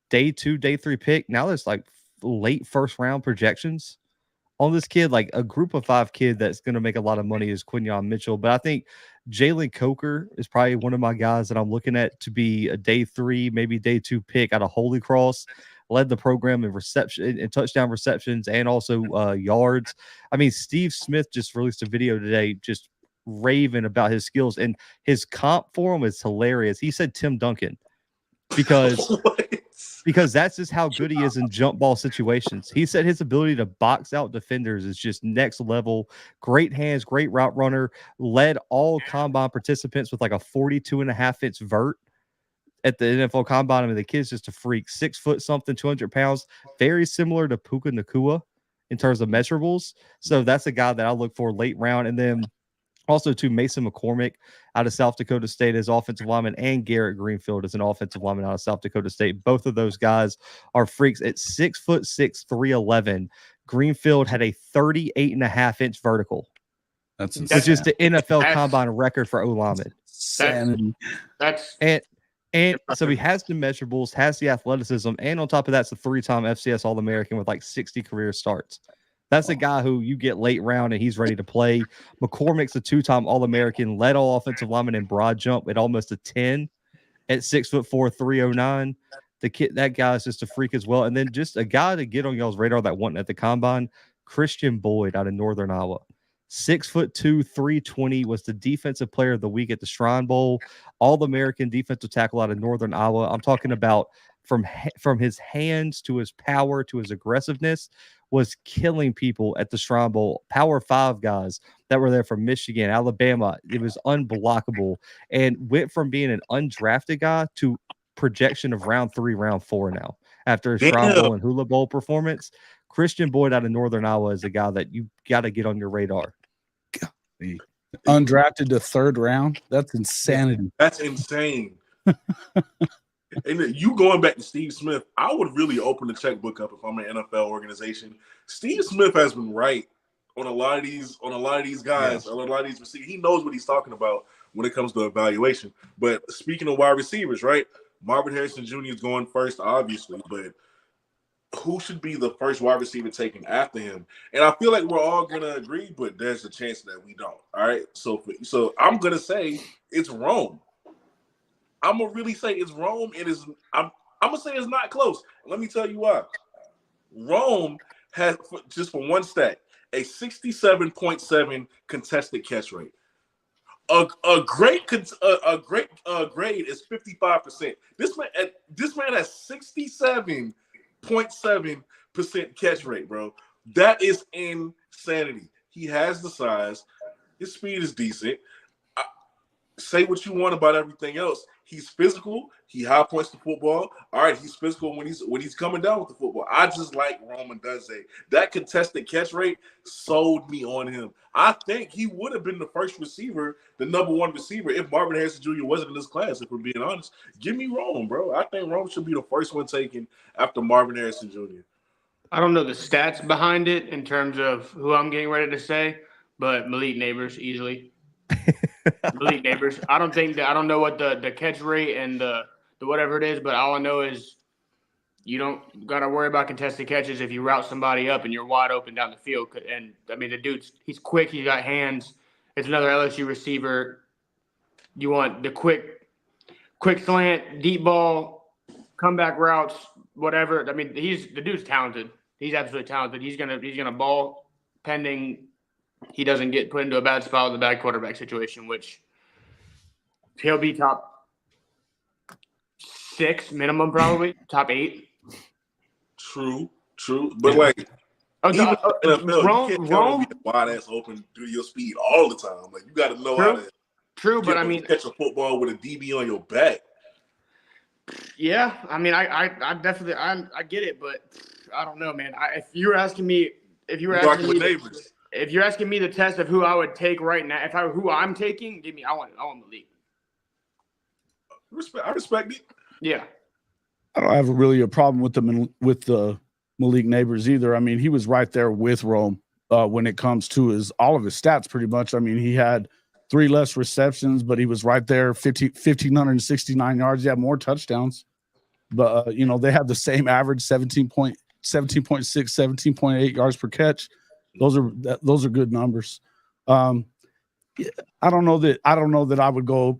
day 2, day 3 pick. Now there's late first round projections on this kid. A group of 5 kid that's going to make a lot of money is Quinyon Mitchell. But I think Jalen Coker is probably one of my guys that I'm looking at to be a day 3, maybe day 2 pick out of Holy Cross. Led the program in reception and touchdown receptions and also yards. I mean, Steve Smith just released a video today just raving about his skills, and his comp for him is hilarious. He said Tim Duncan because that's just how good he is in jump ball situations. He said his ability to box out defenders is just next level. Great hands, great route runner, led all combine participants with a 42.5-inch vert at the NFL Combine. I mean, the kid's just a freak. 6 foot something, 200 pounds. Very similar to Puka Nacua in terms of measurables. So that's a guy that I look for late round. And then also to Mason McCormick out of South Dakota State as offensive lineman, and Garrett Greenfield as an offensive lineman out of South Dakota State. Both of those guys are freaks. At 6'6", 311, Greenfield had a 38.5-inch vertical. That's insane. Which is the NFL Combine record for O-lineman. And so he has the measurables, has the athleticism, and on top of that, it's a 3-time FCS All-American with 60 career starts. That's a guy who you get late round and he's ready to play. McCormick's a 2-time All-American, led all offensive linemen in broad jump at almost a 10 at 6'4", 309. That guy's just a freak as well. And then just a guy to get on y'all's radar that wasn't at the Combine, Christian Boyd out of Northern Iowa. 6'2", 320, was the defensive player of the week at the Shrine Bowl, All-American defensive tackle out of Northern Iowa. I'm talking about from his hands to his power to his aggressiveness, was killing people at the Shrine Bowl. Power 5 guys that were there from Michigan, Alabama. It was unblockable, and went from being an undrafted guy to projection of round 3, round 4 now after a Shrine Bowl and Hula Bowl performance. Christian Boyd out of Northern Iowa is a guy that you got to get on your radar. Undrafted to 3rd round. That's insanity. That's insane. And you going back to Steve Smith, I would really open the checkbook up if I'm an NFL organization. Steve Smith has been right on a lot of these guys, on a lot of these receivers. He knows what he's talking about when it comes to evaluation. But speaking of wide receivers, right? Marvin Harrison Jr. is going first, obviously, but who should be the first wide receiver taken after him? And I feel like we're all gonna agree, but there's a chance that we don't. All right, so I'm gonna say it's Rome. I'm gonna really say it's Rome. I'm gonna say it's not close. Let me tell you why. Rome has, just for one stat, a 67.7 contested catch rate. A great grade is 55%. This man has 67.7% catch rate, bro. That is insanity. He has the size. His speed is decent. Say what you want about everything else. He's physical. He high points the football. All right, he's physical when he's coming down with the football. I just like Roman Dunze. That contested catch rate sold me on him. I think he would have been the first receiver, the number 1 receiver, if Marvin Harrison Jr. wasn't in this class, if we're being honest. Give me Rome, bro. I think Rome should be the first one taken after Marvin Harrison Jr. I don't know the stats behind it in terms of who I'm getting ready to say, but Malik Neighbors easily. Malik Neighbors. I don't know what the catch rate and the whatever it is, but all I know is you don't got to worry about contested catches if you route somebody up and you're wide open down the field. And I mean, he's quick. He's got hands. It's another LSU receiver. You want the quick slant, deep ball, comeback routes, whatever. I mean, the dude's talented. He's absolutely talented. He's gonna ball pending he doesn't get put into a bad spot with a bad quarterback situation, which he'll be top 6 minimum, probably top 8. True. But like, even NFL, you can't count on being wide ass open through your speed all the time. Like, you got to know how to. True, but I mean, catch a football with a DB on your back. Yeah, I mean, I definitely get it, but I don't know, man. If you're asking me the test of who I would take right now, who I'm taking, I want Malik. I respect it. Yeah, I don't have really a problem with the Malik Neighbors either. I mean, he was right there with Rome when it comes to all of his stats, pretty much. I mean, he had 3 less receptions, but he was right there, 1,569 yards. He had more touchdowns, but they have the same average, 17.6, 17.8 yards per catch. Those are good numbers. I don't know that I would go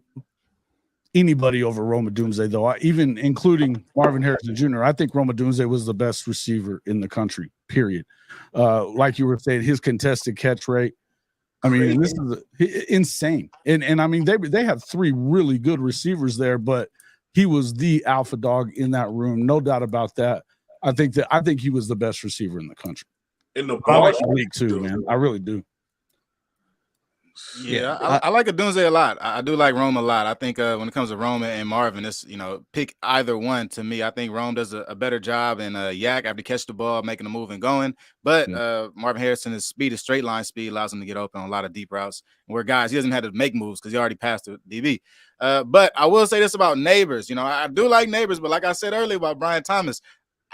anybody over Rome Odunze, though. Even including Marvin Harrison Jr. I think Rome Odunze was the best receiver in the country. Period. Like you were saying, his contested catch rate. I mean, this is insane. And I mean, they have 3 really good receivers there, but he was the alpha dog in that room, no doubt about that. I think he was the best receiver in the country. In the I like the league too, man. I really do. Yeah, I like Odunze a lot. I do like Rome a lot. I think when it comes to Rome and Marvin, it's pick either one. To me, I think Rome does a better job in Yak after catch the ball, making a move and going. But Marvin Harrison, his speed, his straight line speed, allows him to get open on a lot of deep routes. Where guys, he doesn't have to make moves because he already passed the DB. But I will say this about Neighbors. I do like Neighbors, but like I said earlier about Brian Thomas,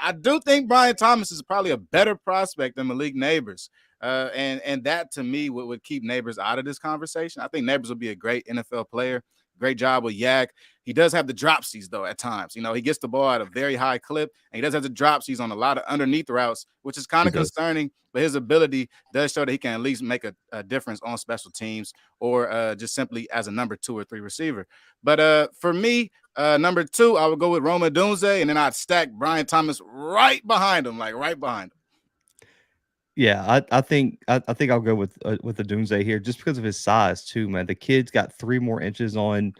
I do think Brian Thomas is probably a better prospect than Malik Neighbors. And that to me would keep Neighbors out of this conversation. I think Neighbors will be a great NFL player. Great job with Yak. He does have the dropsies though at times. He gets the ball at a very high clip, and he does have the dropsies on a lot of underneath routes, which is kind of concerning. But his ability does show that he can at least make a difference on special teams or just simply as a number 2 or 3 receiver. But for me, number 2, I would go with Rome Odunze, and then I'd stack Brian Thomas right behind him, like right behind him. Yeah, I think I'll go with the Doomsday here just because of his size too, man. The kid's got 3 more inches on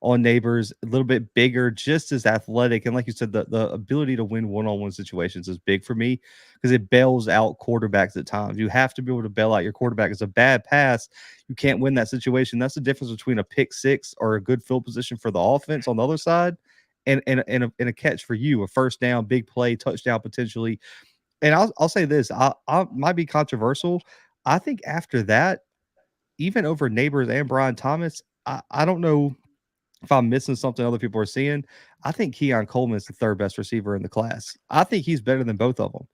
Neighbors, a little bit bigger, just as athletic, and like you said, the ability to win one-on-one situations is big for me because it bails out quarterbacks at times. You have to be able to bail out your quarterback. It's a bad pass, you can't win that situation. That's the difference between a pick six or a good field position for the offense on the other side, and a catch for you, a first down, big play, touchdown potentially. And I'll say this, I might be controversial. I think after that, even over Neighbors and Brian Thomas, I don't know if I'm missing something other people are seeing. I think Keon Coleman is the third best receiver in the class. I think he's better than both of them.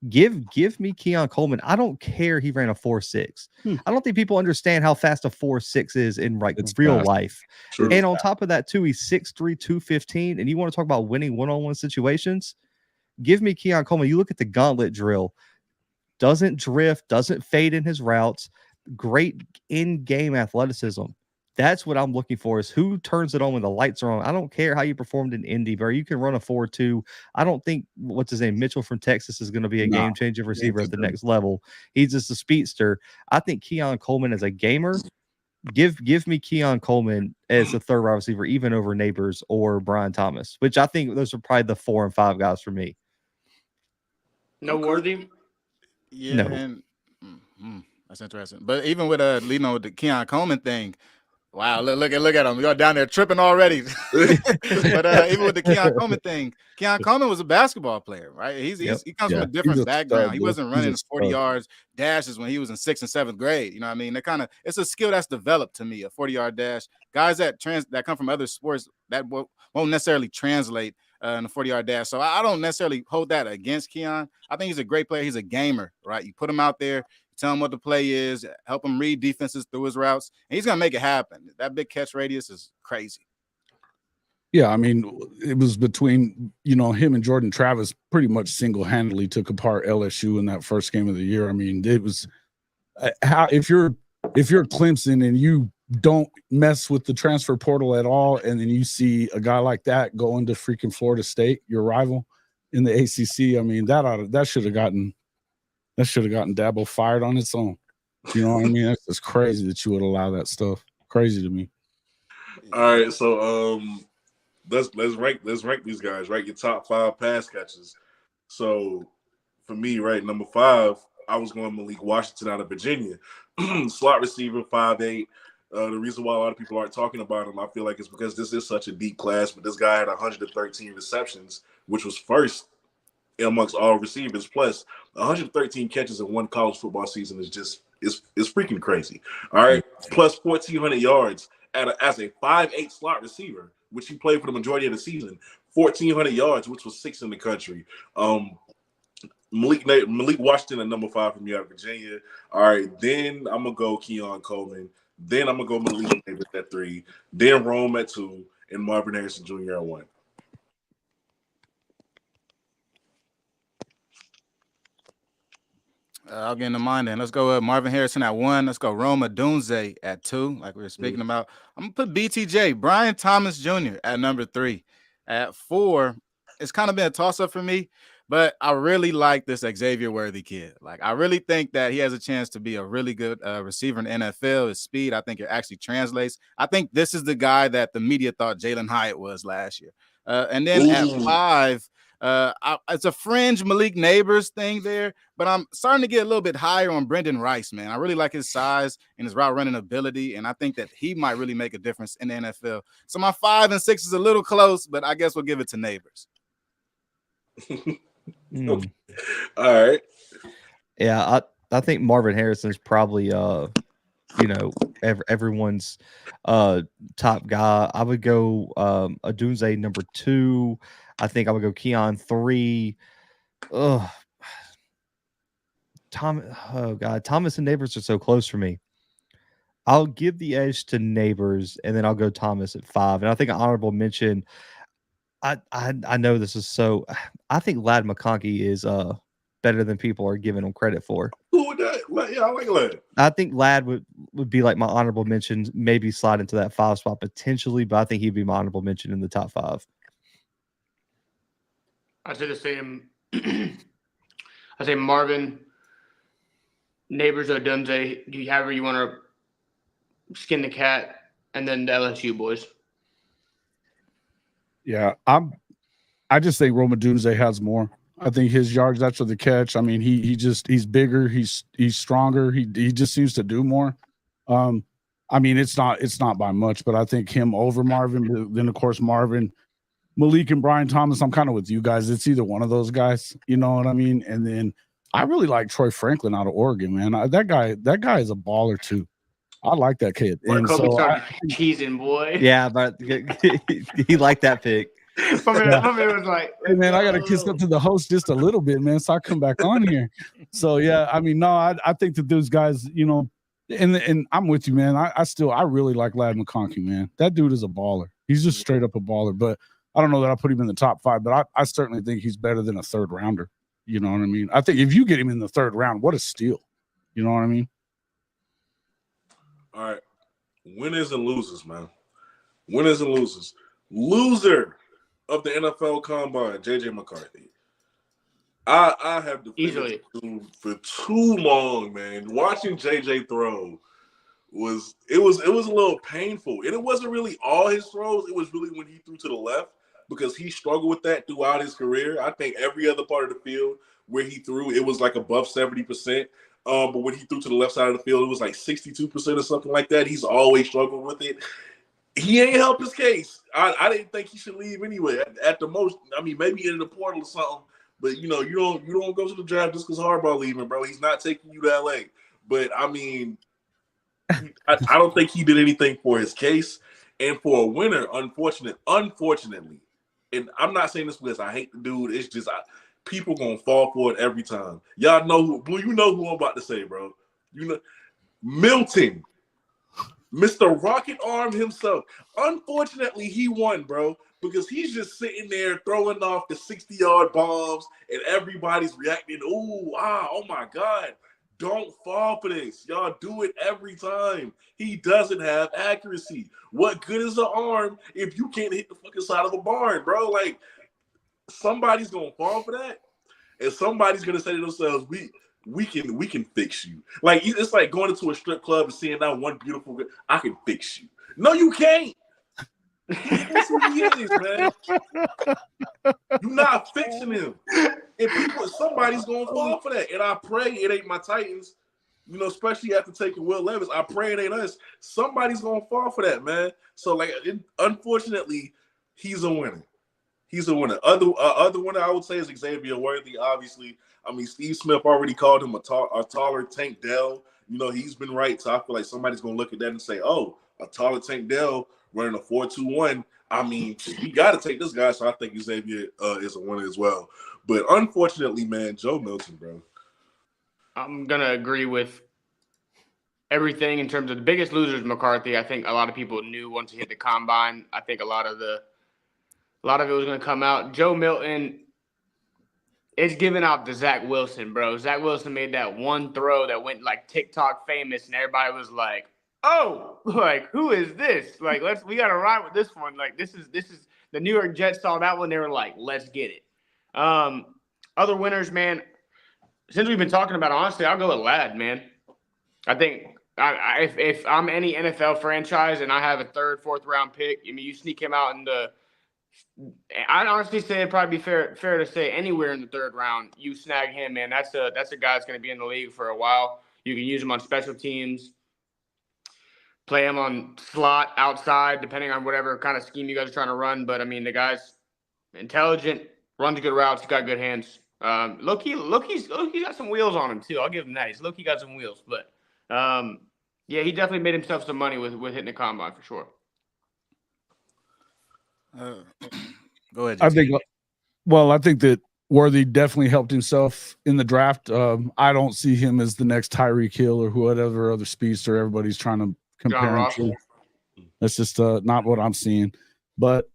Give me Keon Coleman. I don't care he ran a 4.6. I don't think people understand how fast a 4.6 is in like It's real fast. life. True. And on top of that, too, he's 6'3, 215. And you want to talk about winning one-on-one situations? Give me Keon Coleman. You look at the gauntlet drill, doesn't drift, doesn't fade in his routes, great in-game athleticism. That's what I'm looking for, is who turns it on when the lights are on. I don't care how you performed in Indy, bro. You can run a 4.2. I don't think, what's his name, Mitchell from Texas is going to be a game-changing receiver at the next level. He's just a speedster. I think Keon Coleman as a gamer, give me Keon Coleman as the third wide receiver, even over Neighbors or Brian Thomas, which I think those are probably the 4 and 5 guys for me. No Worthy? Yeah, No. and that's interesting. But even with leading on with the Keon Coleman thing, wow, look at him. We got down there tripping already. But even with the Keon Coleman thing, Keon Coleman was a basketball player, right? He comes from a different He's a background. stud, He dude. wasn't He's running a 40 stud. yards dashes when he was in 6th and 7th grade. You know what I mean? It's a skill that's developed to me, a 40-yard dash. Guys that come from other sports that won't necessarily translate in a 40-yard dash. So I don't necessarily hold that against Keon. I think he's a great player. He's a gamer, right? You put him out there, tell him what the play is, help him read defenses through his routes, and he's going to make it happen. That big catch radius is crazy. Yeah, I mean, it was between, him and Jordan Travis pretty much single-handedly took apart LSU in that first game of the year. I mean, it was how if you're Clemson and you don't mess with the transfer portal at all, and then you see a guy like that go into freaking Florida State, your rival in the ACC, I mean, that should have gotten Dabo fired on its own. You know what I mean? That's just crazy that you would allow that stuff. Crazy to me. All right, so let's rank these guys. Rank your top 5 pass catches. So for me, right, number 5, I was going Malik Washington out of Virginia, slot receiver, 5'8". The reason why a lot of people aren't talking about him, I feel like, is because this is such a deep class. But this guy had 113 receptions, which was first amongst all receivers. Plus, 113 catches in one college football season is freaking crazy. All right, plus 1,400 yards as a 5'8" slot receiver, which he played for the majority of the season. 1,400 yards, which was 6th in the country. Malik Washington at number 5 from me out of Virginia. All right, then I'm gonna go Keon Coleman. Then I'm gonna go Malik Davis at 3. Then Rome at 2, and Marvin Harrison Jr. at 1. I'll get into mine then. Let's go Marvin Harrison at 1. Let's go Rome Odunze at 2, like we were speaking about. I'm going to put BTJ, Brian Thomas Jr. at number 3. At 4, it's kind of been a toss-up for me, but I really like this Xavier Worthy kid. Like, I really think that he has a chance to be a really good receiver in the NFL. His speed, I think it actually translates. I think this is the guy that the media thought Jalen Hyatt was last year. And then at 5, it's a fringe Malik Neighbors thing there, but I'm starting to get a little bit higher on Brendan Rice, man. I really like his size and his route running ability, and I think that he might really make a difference in the NFL. So my 5 and 6 is a little close, but I guess we'll give it to Neighbors. All right. Yeah, I think Marvin Harrison is probably everyone's top guy. I would go Odunze number 2. I think I would go Keon 3. Thomas and Neighbors are so close for me. I'll give the edge to Neighbors, and then I'll go Thomas at 5. And I think an honorable mention. I know this is so. I think Ladd McConkey is better than people are giving him credit for. Who would that? Yeah, I like Ladd. I think Ladd would be like my honorable mention, maybe slide into that 5 spot potentially, but I think he'd be my honorable mention in the top 5. I'd say the same. I say Marvin, Neighbors Odunze, however you want to skin the cat, and then the LSU boys. Yeah, I just think Rome Odunze has more. I think his yards after the catch. I mean, he's bigger, he's stronger. He just seems to do more. I mean, it's not by much, but I think him over Marvin. Then of course Marvin, Malik, and Brian Thomas. I'm kind of with you guys. It's either one of those guys. You know what I mean? And then I really like Troy Franklin out of Oregon, man. That guy is a baller too. I like that kid. And Kobe so started cheesing, boy. Yeah, but he liked that pick. My man was like, hey man, I got to kiss up to the host just a little bit, man, so I come back on here. So yeah, I mean, no, I think that those guys, you know, and I'm with you, man. I really like Ladd McConkey, man. That dude is a baller. He's just straight up a baller. But I don't know that I put him in the top 5, but I certainly think he's better than a third rounder. You know what I mean? I think if you get him in the third round, what a steal. You know what I mean? All right. Winners and losers, man. Winners and losers. Loser of the NFL Combine, J.J. McCarthy. I have defended him for too long, man. Watching J.J. throw was a little painful. And it wasn't really all his throws. It was really when he threw to the left, because he struggled with that throughout his career. I think every other part of the field where he threw, it was like above 70%. But when he threw to the left side of the field, it was like 62% or something like that. He's always struggled with it. He ain't helped his case. I didn't think he should leave anyway. At the most, I mean, maybe in the portal or something. But you know, you don't go to the draft just because Harbaugh leaving, bro. He's not taking you to LA. But I mean, I don't think he did anything for his case. And for a winner, unfortunately, and I'm not saying this because I hate the dude. It's just people gonna fall for it every time. Y'all know Blue. You know who I'm about to say, bro. You know, Milton, Mr. Rocket Arm himself. Unfortunately, he won, bro, because he's just sitting there throwing off the 60-yard bombs, and everybody's reacting. Ooh, wow, oh my God. Don't fall for this. Y'all do it every time. He doesn't have accuracy. What good is an arm if you can't hit the fucking side of a barn, bro? Like, somebody's gonna fall for that, and somebody's gonna say to themselves, we can fix you. Like, it's like going into a strip club and seeing that one beautiful girl. I can fix you. No, you can't. That's who he is, man. You're not fixing him. And somebody's gonna fall for that. And I pray it ain't my Titans, you know, especially after taking Will Levis. I pray it ain't us. Somebody's gonna fall for that, man. So, like, unfortunately, he's a winner. He's a winner. Other winner I would say is Xavier Worthy. Obviously, I mean, Steve Smith already called him a taller Tank Dell. You know, he's been right. So I feel like somebody's gonna look at that and say, "Oh, a taller Tank Dell running a 4.21. I mean, we got to take this guy." So I think Xavier is a winner as well. But unfortunately, man, Joe Milton, bro. I'm gonna agree with everything in terms of the biggest loser is McCarthy. I think a lot of people knew once he hit the combine. I think a lot of it was gonna come out. Joe Milton is giving out to Zach Wilson, bro. Zach Wilson made that one throw that went like TikTok famous, and everybody was like, "Oh, like, who is this? Like, we gotta ride with this one. Like, this is the New York Jets saw that one. They were like, let's get it." Other winners, man. Since we've been talking about it, honestly, I'll go with Ladd, man. I think if I'm any NFL franchise and I have a third, fourth round pick, I mean, you sneak him out in the. I'd honestly say it'd probably be fair to say anywhere in the third round, you snag him, man. That's a guy that's going to be in the league for a while. You can use him on special teams. Play him on slot, outside, depending on whatever kind of scheme you guys are trying to run. But, I mean, the guy's intelligent, runs good routes, he's got good hands. Low-key got some wheels on him, too. I'll give him that. He's low-key got some wheels. But, yeah, he definitely made himself some money with hitting the combine for sure. Go ahead. I think that Worthy definitely helped himself in the draft. I don't see him as the next Tyreek Hill or whatever other speedster everybody's trying to compare him to. That's just not what I'm seeing. But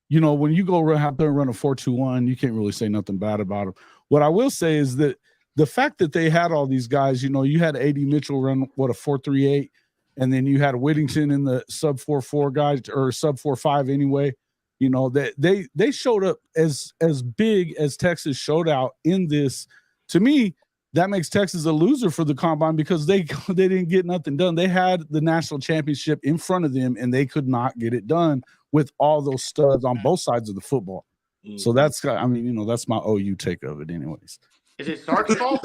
you know, when you go out there and run a 4.21, you can't really say nothing bad about him. What I will say is that the fact that they had all these guys, you know, you had A.D. Mitchell run a 4.38, and then you had Whittington in the sub 4.4 guys or sub 4.5 anyway. You know, that they showed up as big as Texas showed out in this. To me, that makes Texas a loser for the combine because they didn't get nothing done. They had the national championship in front of them, and they could not get it done with all those studs on both sides of the football. So that's, I mean, you know, that's my OU take of it anyways. Is it Sark's fault?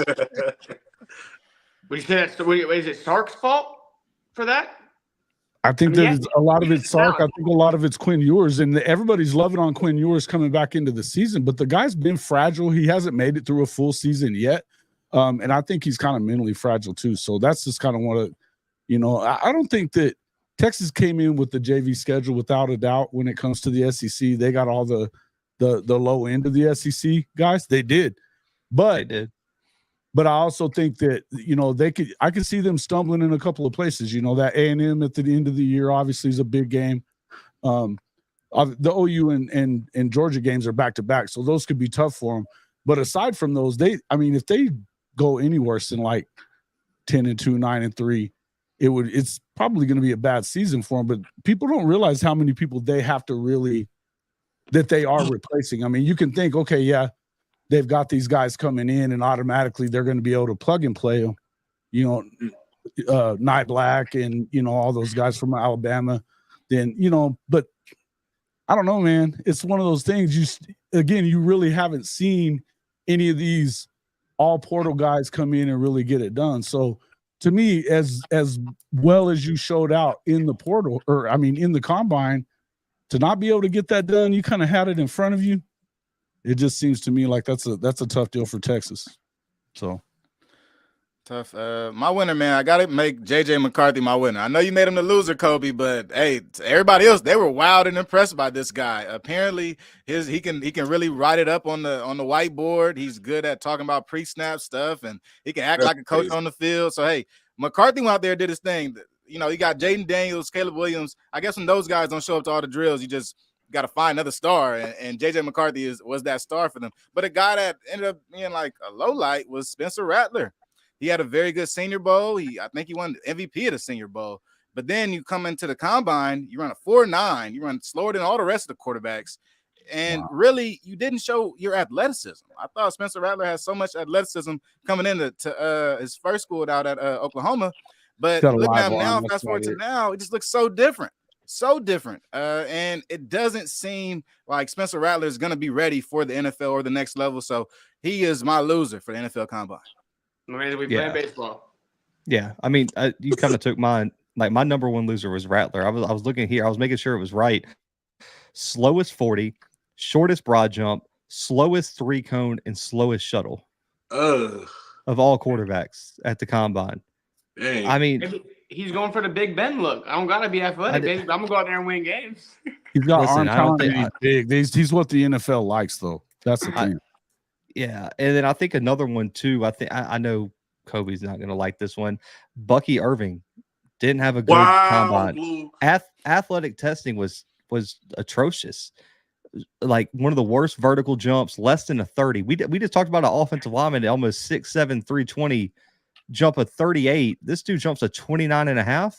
Would you say that's is it Sark's fault for that? I think there's a lot of it's Sark. I think a lot of it's Quinn Ewers, and everybody's loving on Quinn Ewers coming back into the season. But the guy's been fragile. He hasn't made it through a full season yet, and I think he's kind of mentally fragile too. So that's just kind of what, you know. I don't think that Texas came in with the JV schedule without a doubt. When it comes to the SEC, they got all the low end of the SEC guys. They did, but They did. But I also think that, you know, I could see them stumbling in a couple of places. You know, that A&M at the end of the year obviously is a big game. The OU and Georgia games are back to back, so those could be tough for them. But aside from those, if they go any worse than like 10-2, 9-3, it's probably going to be a bad season for them. But people don't realize how many people they have to that they are replacing. I mean, you can think, okay, yeah, they've got these guys coming in and automatically they're going to be able to plug and play them, you know, Nye Black and, you know, all those guys from Alabama. Then, you know, but I don't know, man. It's one of those things. You really haven't seen any of these all portal guys come in and really get it done. So to me, as well as you showed out in the portal, in the combine, to not be able to get that done, you kind of had it in front of you. It just seems to me like that's a tough deal for Texas. So tough. My winner, man, I gotta make JJ McCarthy my winner. I know you made him the loser, Kobe, but hey, everybody else, they were wild and impressed by this guy. Apparently, he can really write it up on the whiteboard. He's good at talking about pre-snap stuff, and he can act like a coach on the field. So hey, McCarthy went out there and did his thing. You know, you got Jaden Daniels, Caleb Williams. I guess when those guys don't show up to all the drills, you just got to find another star, and JJ McCarthy was that star for them. But a guy that ended up being like a low light was Spencer Rattler. He had a very good Senior Bowl. I think he won the MVP at the Senior Bowl. But then you come into the combine, you run a 4.9, you run slower than all the rest of the quarterbacks, and really you didn't show your athleticism. I thought Spencer Rattler had so much athleticism coming into his first school out at Oklahoma, but look at him now. Fast forward to now, it just looks so different. So different. And it doesn't seem like Spencer Rattler is going to be ready for the NFL or the next level. So he is my loser for the NFL Combine. We play baseball. Yeah. I mean, you kind of took mine. Like my number one loser was Rattler. I was looking here. I was making sure it was right. Slowest 40, shortest broad jump, slowest 3-cone, and slowest shuttle of all quarterbacks at the Combine. Dang. I mean, he's going for the Big Ben look. I don't gotta be athletic, baby. I'm gonna go out there and win games. He's got arm talent and he's big. He's what the NFL likes, though. That's the thing. Yeah, and then I think another one too. I know Kobe's not gonna like this one. Bucky Irving didn't have a good combine. Athletic testing was atrocious. Like one of the worst vertical jumps, less than a 30. We just talked about an offensive lineman at almost 6'7", 320. Jump a 38. This dude jumps a 29.5.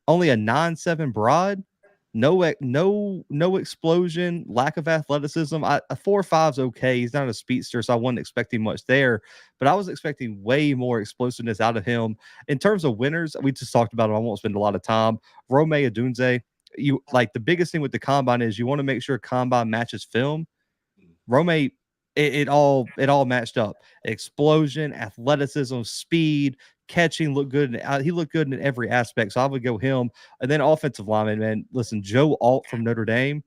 Only a 9.7 broad. No explosion. Lack of athleticism. A 4.5 is okay. He's not a speedster, so I wasn't expecting much there. But I was expecting way more explosiveness out of him. In terms of winners, we just talked about him. I won't spend a lot of time. Rome Odunze. You like the biggest thing with the combine is you want to make sure combine matches film. Rome. It all matched up. Explosion, athleticism, speed, catching looked good. He looked good in every aspect. So I would go him. And then offensive lineman, man. Listen, Joe Alt from Notre Dame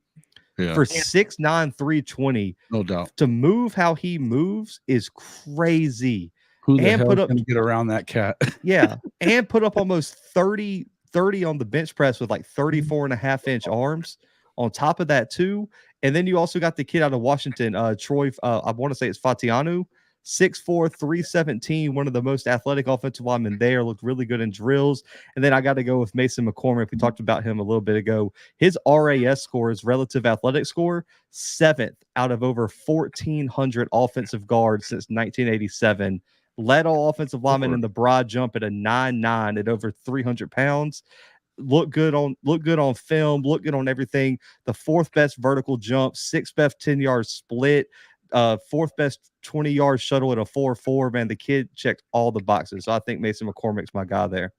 for 6'9", 320. No doubt. To move how he moves is crazy. Who the hell can get around that cat? Yeah. And put up almost 30 on the bench press with like 34.5-inch arms on top of that too. And then you also got the kid out of Washington, Troy, I want to say it's Fatianu, 6'4", 317, one of the most athletic offensive linemen there, looked really good in drills. And then I got to go with Mason McCormick. We talked about him a little bit ago. His RAS score, his relative athletic score, 7th out of over 1,400 offensive guards since 1987. Led all offensive linemen in the broad jump at a 9.9 at over 300 pounds. Look good on film, look good on everything. The 4th best vertical jump, 6th best 10-yard split. fourth best 20-yard shuttle at a 4.4. Man, the kid checked all the boxes. So I think Mason McCormick's my guy there.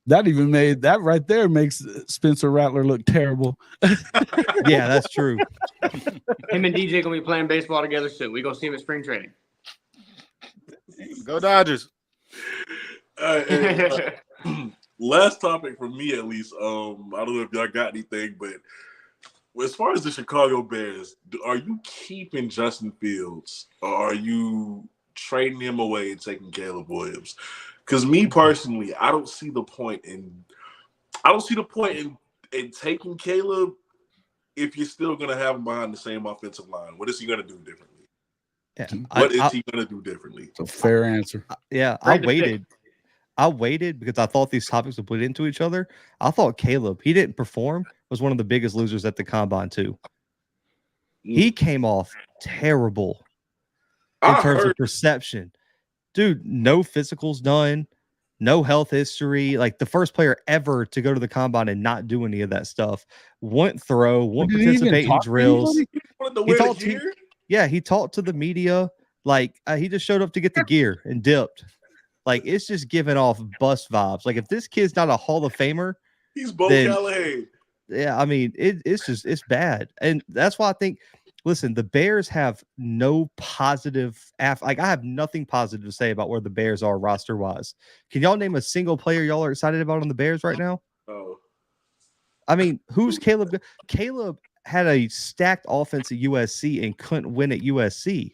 That even made that right there makes Spencer Rattler look terrible. Yeah, that's true. Him and DJ gonna be playing baseball together soon. We gonna see him at spring training. Go Dodgers. Last topic for me, at least. I don't know if y'all got anything, but as far as the Chicago Bears, are you keeping Justin Fields or are you trading him away and taking Caleb Williams? Because me personally, I don't see the point in taking Caleb if you're still gonna have him behind the same offensive line. What is he gonna do differently? Yeah, what is he gonna do differently? It's a fair answer. Yeah, I waited because I thought these topics would bleed into each other. I thought Caleb, he didn't perform, was one of the biggest losers at the combine too. He came off terrible in terms of perception. Dude, no physicals done, no health history. Like the first player ever to go to the combine and not do any of that stuff. Wouldn't throw, wouldn't participate in drills. He talked to the media. Like he just showed up to get the gear and dipped. Like it's just giving off bust vibes. Like if this kid's not a Hall of Famer, he's Bo Callahan. Yeah, I mean it's bad, and that's why I think. Listen, the Bears have no positive. I have nothing positive to say about where the Bears are roster wise. Can y'all name a single player y'all are excited about on the Bears right now? Oh, I mean, who's Caleb? Caleb had a stacked offense at USC and couldn't win at USC.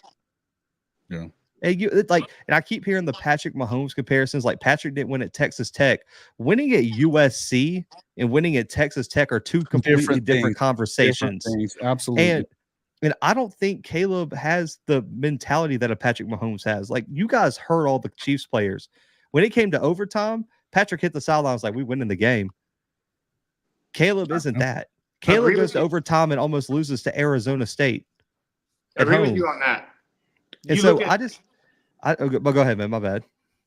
Yeah. And I keep hearing the Patrick Mahomes comparisons. Like Patrick didn't win at Texas Tech. Winning at USC and winning at Texas Tech are two completely different conversations. Absolutely. And I don't think Caleb has the mentality that a Patrick Mahomes has. Like you guys heard all the Chiefs players. When it came to overtime, Patrick hit the sidelines like we winning the game. Caleb isn't that. Caleb goes to overtime and almost loses to Arizona State. I agree with you on that. And so but go ahead, man. My bad.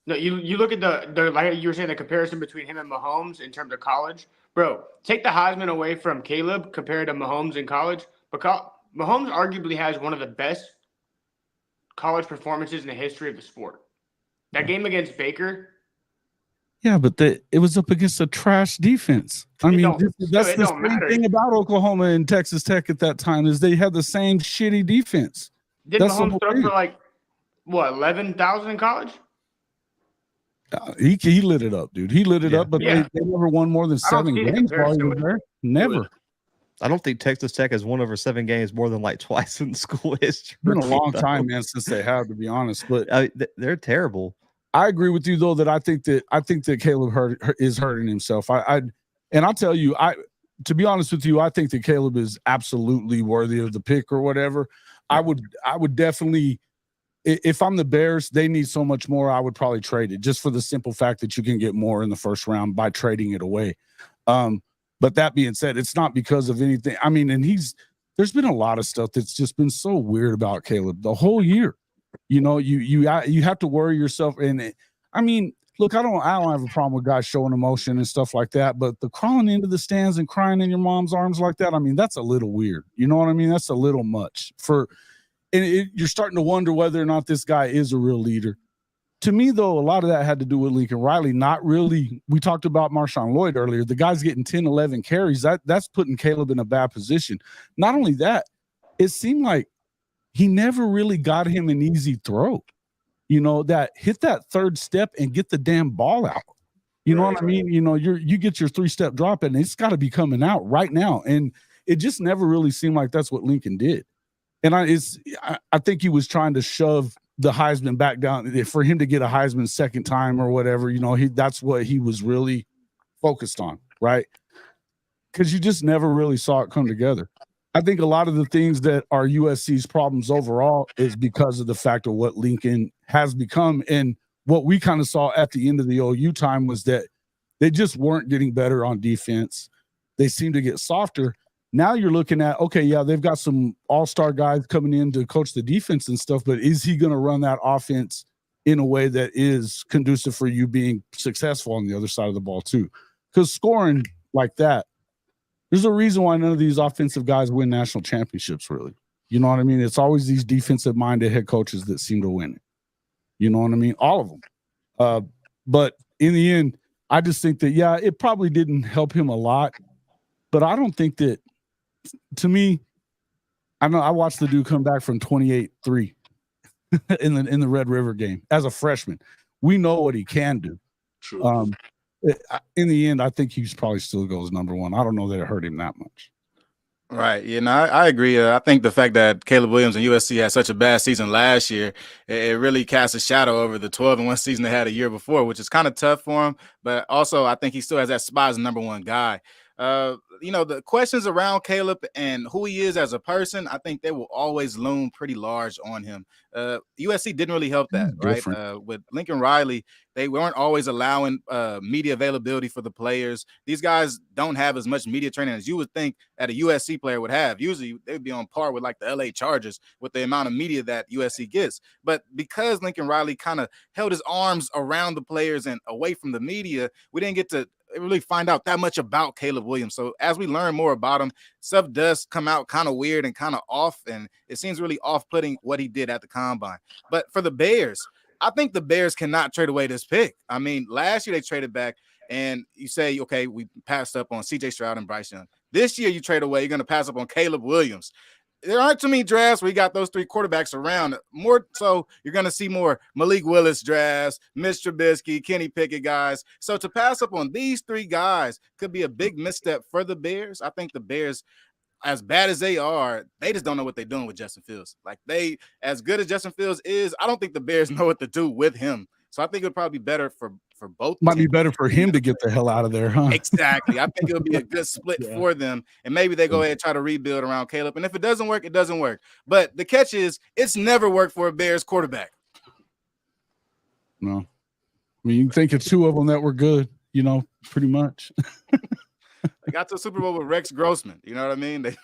No, you look at the like you were saying, the comparison between him and Mahomes in terms of college. Bro, take the Heisman away from Caleb compared to Mahomes in college. Because Mahomes arguably has one of the best college performances in the history of the sport. That game against Baker. Yeah, but it was up against a trash defense. I mean, that's the same thing about Oklahoma and Texas Tech at that time is they had the same shitty defense. Did Mahomes throw for like, what, 11,000 in college? He lit it up, dude. He lit it up, but they never won more than 7 games while he was there. Never. I don't think Texas Tech has won over 7 games more than like twice in school history. It's been a long time, man, since they have, to be honest. But they're terrible. I agree with you though that I think that Caleb is hurting himself. And I'll tell you, to be honest with you, I think that Caleb is absolutely worthy of the pick or whatever. I would definitely, if I'm the Bears, they need so much more. I would probably trade it just for the simple fact that you can get more in the first round by trading it away. But that being said, it's not because of anything. I mean, and there's been a lot of stuff that's just been so weird about Caleb the whole year. You know, you have to worry yourself. And I mean, look, I don't have a problem with guys showing emotion and stuff like that. But the crawling into the stands and crying in your mom's arms like that, I mean, that's a little weird. You know what I mean? That's a little much you're starting to wonder whether or not this guy is a real leader. To me, though, a lot of that had to do with Lincoln Riley. Not really. We talked about Marshawn Lloyd earlier. The guy's getting 10, 11 carries. That's putting Caleb in a bad position. Not only that, it seemed like he never really got him an easy throw. You know, that hit that third step and get the damn ball out. You know what I mean? You know, you get your 3-step drop and it's got to be coming out right now. And it just never really seemed like that's what Lincoln did. And I think he was trying to shove the Heisman back down for him to get a Heisman second time or whatever. You know, that's what he was really focused on, right? Because you just never really saw it come together. I think a lot of the things that are USC's problems overall is because of the fact of what Lincoln has become. And what we kind of saw at the end of the OU time was that they just weren't getting better on defense. They seemed to get softer. Now you're looking at, okay, yeah, they've got some all-star guys coming in to coach the defense and stuff, but is he going to run that offense in a way that is conducive for you being successful on the other side of the ball too? Because scoring like that, there's a reason why none of these offensive guys win national championships, really. You know what I mean? It's always these defensive-minded head coaches that seem to win it. You know what I mean? All of them. But in the end, I just think that, yeah, it probably didn't help him a lot. But I don't think that, to me, I know I watched the dude come back from 28-3 in the Red River game as a freshman. We know what he can do. True. In the end, I think he probably still goes number one. I don't know that it hurt him that much. Right. Yeah, no, I agree. I think the fact that Caleb Williams and USC had such a bad season last year, it really casts a shadow over the 12-1 season they had a year before, which is kind of tough for him. But also, I think he still has that spot as the number one guy. The questions around Caleb and who he is as a person, I think they will always loom pretty large on him. USC didn't really help that, right? With Lincoln Riley, they weren't always allowing media availability for the players. These guys don't have as much media training as you would think that a USC player would have. Usually they would be on par with like the LA Chargers with the amount of media that USC gets. But because Lincoln Riley kind of held his arms around the players and away from the media, we didn't get to really find out that much about Caleb Williams. So as we learn more about him, stuff does come out kind of weird and kind of off, and it seems really off-putting what he did at the combine. But for the Bears, I think the Bears cannot trade away this pick. I mean, last year they traded back, and you say, okay, we passed up on C.J. Stroud and Bryce Young. This year you trade away, you're going to pass up on Caleb Williams. There aren't too many drafts where you got those three quarterbacks around. More so, you're going to see more Malik Willis drafts, Mitch Trubisky, Kenny Pickett guys. So to pass up on these three guys could be a big misstep for the Bears. I think the Bears, as bad as they are, they just don't know what they're doing with Justin Fields. Like as good as Justin Fields is, I don't think the Bears know what to do with him. So I think it would probably be better for both. Might be better for him to get the hell out of there, huh? Exactly. I think it'll be a good split for them. And maybe they go ahead and try to rebuild around Caleb. And if it doesn't work, it doesn't work. But the catch is it's never worked for a Bears quarterback. No. I mean, you can think of two of them that were good, pretty much. They got to the Super Bowl with Rex Grossman. You know what I mean?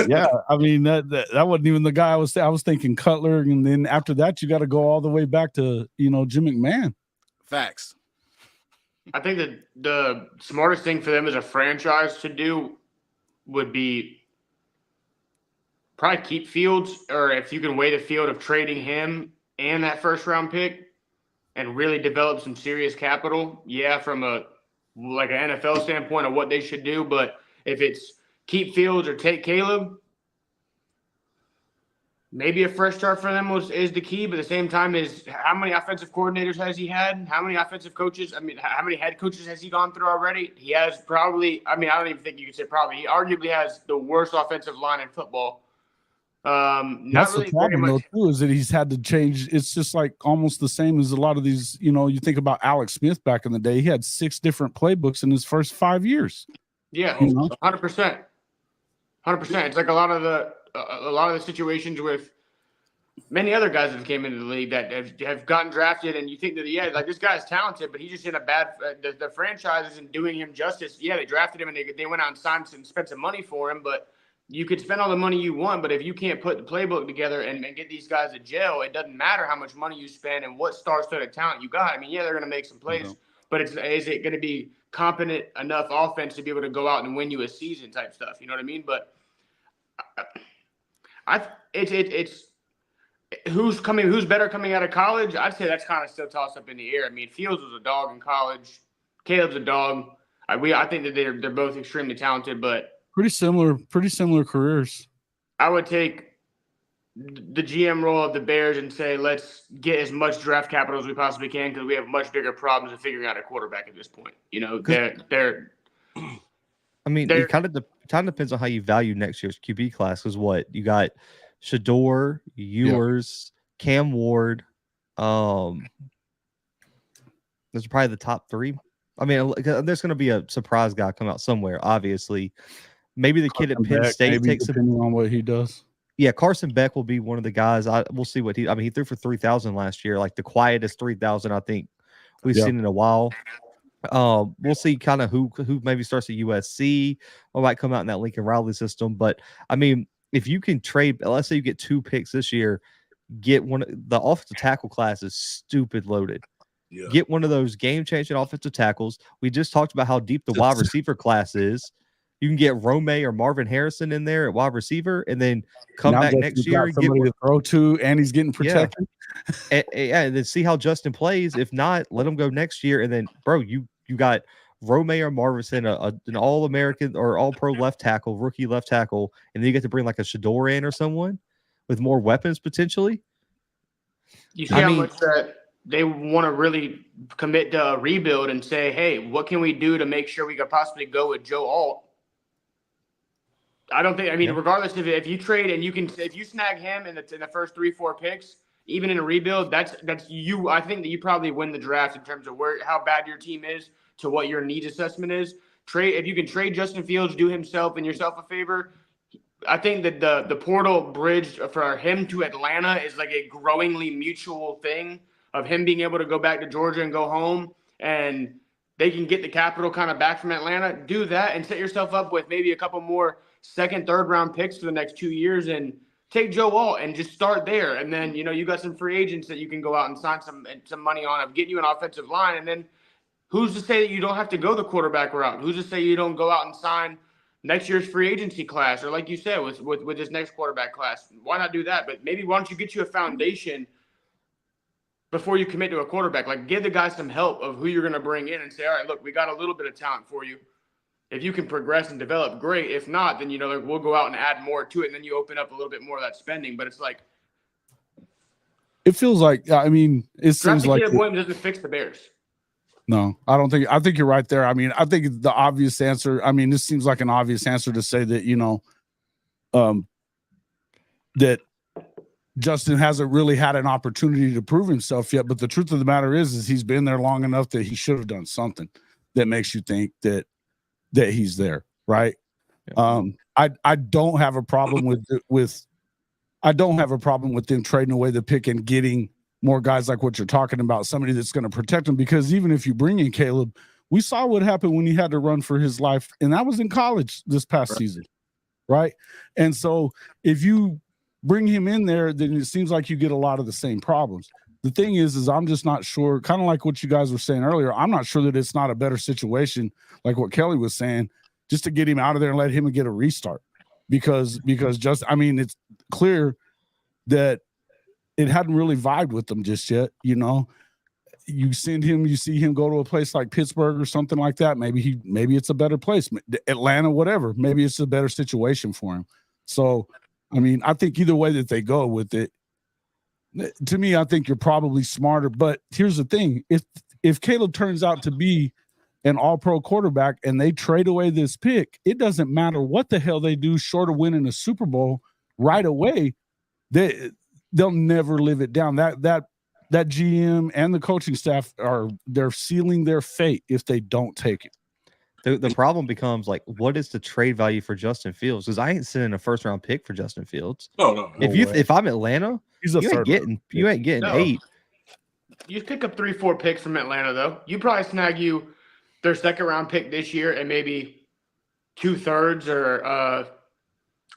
Yeah, I mean that wasn't even the guy I was thinking Cutler, and then after that you got to go all the way back to Jim McMahon. Facts. I think that the smartest thing for them as a franchise to do would be probably keep Fields, or if you can weigh the field of trading him and that first round pick and really develop some serious capital. Yeah, from an NFL standpoint of what they should do. But if it's keep Fields or take Caleb, maybe a fresh start for them is the key. But at the same time, is how many offensive coordinators has he had? How many offensive coaches? I mean, how many head coaches has he gone through already? He has probably, I don't even think you could say probably. He arguably has the worst offensive line in football. That's really the problem, though, too, is that he's had to change. It's just like almost the same as a lot of these, you think about Alex Smith back in the day. He had 6 different playbooks in his first 5 years. Yeah, 100%. 100%. It's like a lot of the situations with many other guys that came into the league that have gotten drafted, and you think that, this guy's talented, but he's just in a bad the franchise isn't doing him justice. Yeah, they drafted him, and they went out and signed and spent some money for him, but you could spend all the money you want, but if you can't put the playbook together and get these guys to gel, it doesn't matter how much money you spend and what star-studded talent you got. I mean, yeah, they're going to make some plays, but is it going to be competent enough offense to be able to go out and win you a season type stuff? You know what I mean? But it's who's better coming out of college? I'd say that's kind of still tossed up in the air. I mean, Fields was a dog in college. Caleb's a dog. I think that they're both extremely talented, but pretty similar careers. I would take the GM role of the Bears and say, let's get as much draft capital as we possibly can because we have much bigger problems in figuring out a quarterback at this point. They're I mean, it kind of depends on how you value next year's QB class. Because what you got, Shador, Ewers, Cam Ward. Those are probably the top 3. I mean, there's going to be a surprise guy come out somewhere, obviously. Maybe the kid at Penn State takes depending on what he does. Yeah, Carson Beck will be one of the guys. We'll see what he threw for 3,000 last year, like the quietest 3,000 I think we've seen in a while. We'll see kind of who maybe starts at USC or might come out in that Lincoln Riley system. But I mean, if you can trade, let's say you get 2 picks this year, get the offensive tackle class is stupid loaded. Yeah. Get one of those game-changing offensive tackles. We just talked about how deep the wide receiver class is. You can get Rome or Marvin Harrison in there at wide receiver, and then come Now back Justin's next year got and get somebody to throw to, and he's getting protected. and then see how Justin plays. If not, let him go next year. And then, bro, you got Rome or Marvin, an All-American or All-Pro left tackle, rookie left tackle, and then you get to bring like a Shador in or someone with more weapons potentially. You see how much that they want to really commit to a rebuild and say, hey, what can we do to make sure we could possibly go with Joe Alt? I don't think. I mean, regardless of if you trade and if you snag him in the first 3-4 picks, even in a rebuild, that's you. I think that you probably win the draft in terms of how bad your team is to what your needs assessment is. If you can trade Justin Fields, do himself and yourself a favor. I think that the portal bridge for him to Atlanta is like a growingly mutual thing of him being able to go back to Georgia and go home, and they can get the capital kind of back from Atlanta. Do that and set yourself up with maybe a couple more second, third round picks for the next 2 years and take Joe Alt and just start there. And then, you got some free agents that you can go out and sign some money on of getting you an offensive line. And then who's to say that you don't have to go the quarterback route? Who's to say you don't go out and sign next year's free agency class? Or like you said, with this next quarterback class, why not do that? But maybe why don't you get you a foundation before you commit to a quarterback? Like, give the guy some help of who you're going to bring in and say, all right, look, we got a little bit of talent for you. If you can progress and develop, great. If not, then, we'll go out and add more to it. And then you open up a little bit more of that spending. But it's like, it feels like, I mean, it seems like Caleb Williams doesn't fix the Bears. No, I don't think. I think you're right there. I mean, I think the obvious answer. I mean, this seems like an obvious answer to say that that Justin hasn't really had an opportunity to prove himself yet. But the truth of the matter is he's been there long enough that he should have done something that makes you think that he's there, right? Yeah. I don't have a problem with I don't have a problem with them trading away the pick and getting more guys like what you're talking about, somebody that's going to protect him. Because even if you bring in Caleb, we saw what happened when he had to run for his life, and that was in college this past season, right? And so if you bring him in there, then it seems like you get a lot of the same problems. The thing is I'm just not sure, kind of like what you guys were saying earlier, I'm not sure that it's not a better situation, like what Kelly was saying, just to get him out of there and let him get a restart. Because it's clear that it hadn't really vibed with them just yet. You see him go to a place like Pittsburgh or something like that. Maybe it's a better place, Atlanta, whatever. Maybe it's a better situation for him. So, I mean, I think either way that they go with it, to me, I think you're probably smarter. But here's the thing. If Caleb turns out to be an all-pro quarterback and they trade away this pick, it doesn't matter what the hell they do short of winning a Super Bowl right away. They'll never live it down. That GM and the coaching staff they're sealing their fate if they don't take it. The problem becomes like, what is the trade value for Justin Fields? Because I ain't sending a first round pick for Justin Fields. No. If I'm Atlanta, he's you ain't getting 8. You pick up 3-4 picks from Atlanta though. You probably snag you their second round pick this year and maybe 2/3 or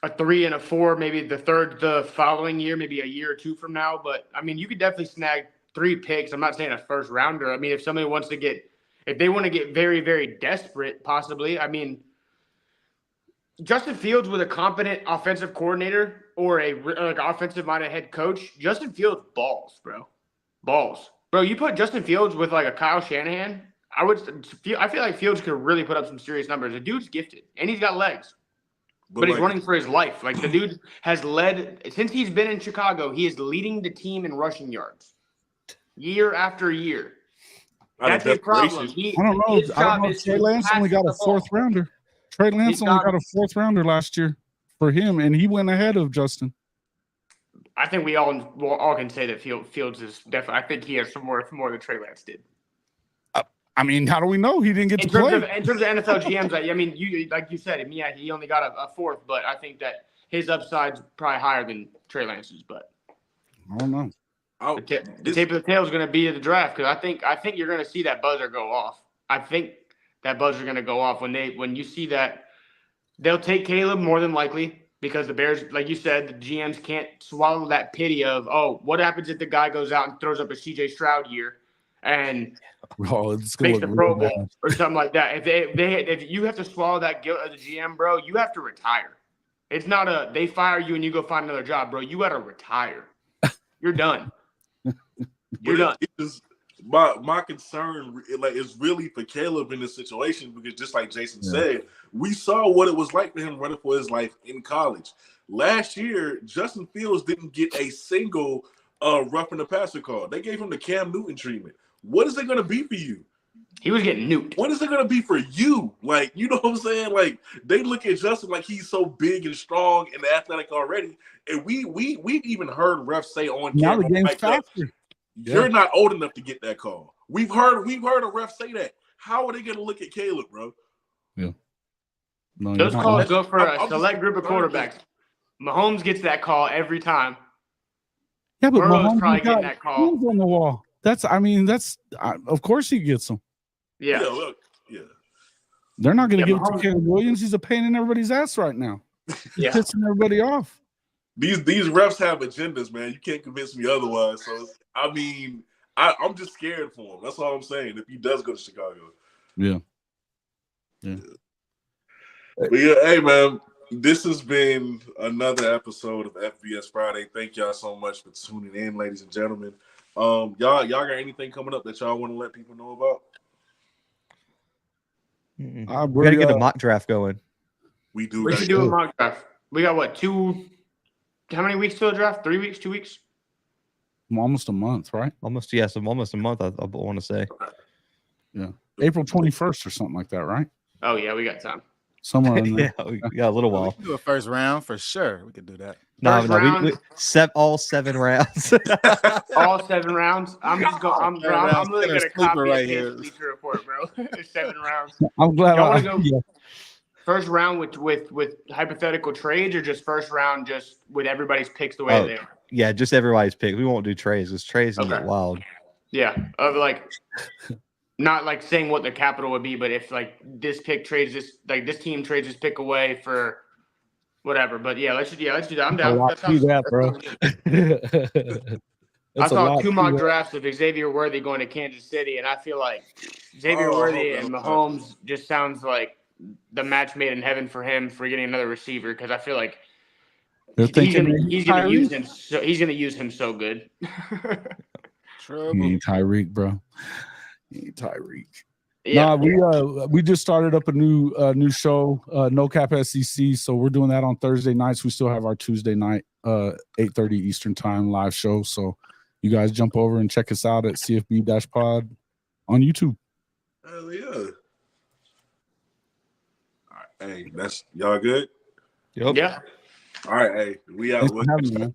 a 3 and a 4, maybe the third the following year, maybe a year or two from now. But I mean, you could definitely snag 3 picks. I'm not saying a first rounder. I mean, if somebody wants to if they want to get very, very desperate, possibly. I mean, Justin Fields with a competent offensive coordinator or like offensive-minded head coach, Justin Fields balls, bro. Balls. Bro, you put Justin Fields with like a Kyle Shanahan, I feel like Fields could really put up some serious numbers. The dude's gifted, and he's got legs. But he's running for his life. Like, the dude has led – since he's been in Chicago, he is leading the team in rushing yards year after year. That's his problem. I don't know. Trey Lance only got a fourth rounder. Trey Lance only got a fourth rounder last year for him, and he went ahead of Justin. I think we all can say that Fields is definitely – I think he has more than Trey Lance did. I mean, how do we know he didn't get to play? In terms of NFL GMs, I mean, like you said, yeah, he only got a fourth, but I think that his upside's probably higher than Trey Lance's. But I don't know. The tape of the tail is going to be at the draft because I think you're going to see that buzzer go off. I think that buzzer is going to go off when you see that they'll take Caleb more than likely because the Bears, like you said, the GMs can't swallow that pity of, oh, what happens if the guy goes out and throws up a CJ Stroud year? and Bro, it's gonna make look the Pro real Bowl bad. or something like that. If you have to swallow that guilt as a GM, bro, you have to retire. It's not they fire you and you go find another job, bro. You got to retire. You're done. You're done. It is my concern, like, is really for Caleb in this situation, because just like Jason said, we saw what it was like for him running for his life in college. Last year, Justin Fields didn't get a single roughing the passer call. They gave him the Cam Newton treatment. What is it going to be for you? He was getting nuked. What is it going to be for you? Like, you know what I'm saying? Like, they look at Justin like he's so big and strong and athletic already. And we've even heard refs say on Now camera, the game's like, faster. you're not old enough to get that call. We've heard a ref say that. How are they going to look at Caleb, bro? Yeah. No, Those calls lying. go for a I'm select group of quarterbacks. Mahomes gets that call every time. Yeah, but Burrow's Mahomes probably got getting that call. hands on the wall. Of course he gets them. Yeah. Look. Yeah. They're not going to give it to Mahomes- Caleb Williams. He's a pain in everybody's ass right now. He's Yeah. pissing everybody off. These refs have agendas, man. You can't convince me otherwise. So, I mean, I'm just scared for him. That's all I'm saying. If he does go to Chicago. Yeah. But yeah, hey, man, this has been another episode of FBS Friday. Thank y'all so much for tuning in, ladies and gentlemen. Y'all got anything coming up that y'all want to let people know about? We got to get a mock draft going. We do. We should do a mock draft. We got what, how many weeks till the draft? 3 weeks, 2 weeks? Almost a month, right? Almost a month, I want to say. Yeah. April 21st or something like that, right? Oh, yeah, we got time. Somewhere in there. Yeah, we got a little We while. can do a first round for sure. We could do that. No, First round. we all 7 rounds. All 7 rounds. I'm just going. I'm literally gonna copy right and here. paste Bleacher Report, bro. 7 rounds. I'm glad Y'all I wanna go first round with hypothetical trades, or just first round just with everybody's picks the way they are? Yeah, just everybody's pick. We won't do trades because trades can get wild. Yeah, of like not like saying what the capital would be, but if like this pick trades this, like this team trades this pick away for whatever. But yeah, let's do that. I'm down. do that, bro. I saw 2 mock drafts of Xavier Worthy going to Kansas City, and I feel like Xavier Worthy and Mahomes just sounds like the match made in heaven for him for getting another receiver, because I feel like he's gonna use him. He's gonna use him so good. Trouble. He ain't Tyreek, bro. He ain't Tyreek. Yeah, we just started up a new show, No Cap SEC. So we're doing that on Thursday nights. We still have our Tuesday night 8:30 Eastern time live show. So you guys jump over and check us out at CFB-Pod on YouTube. Hell yeah. All right, hey, that's y'all good? Yep. Yeah. All right, hey, we out. Thanks for having me, man.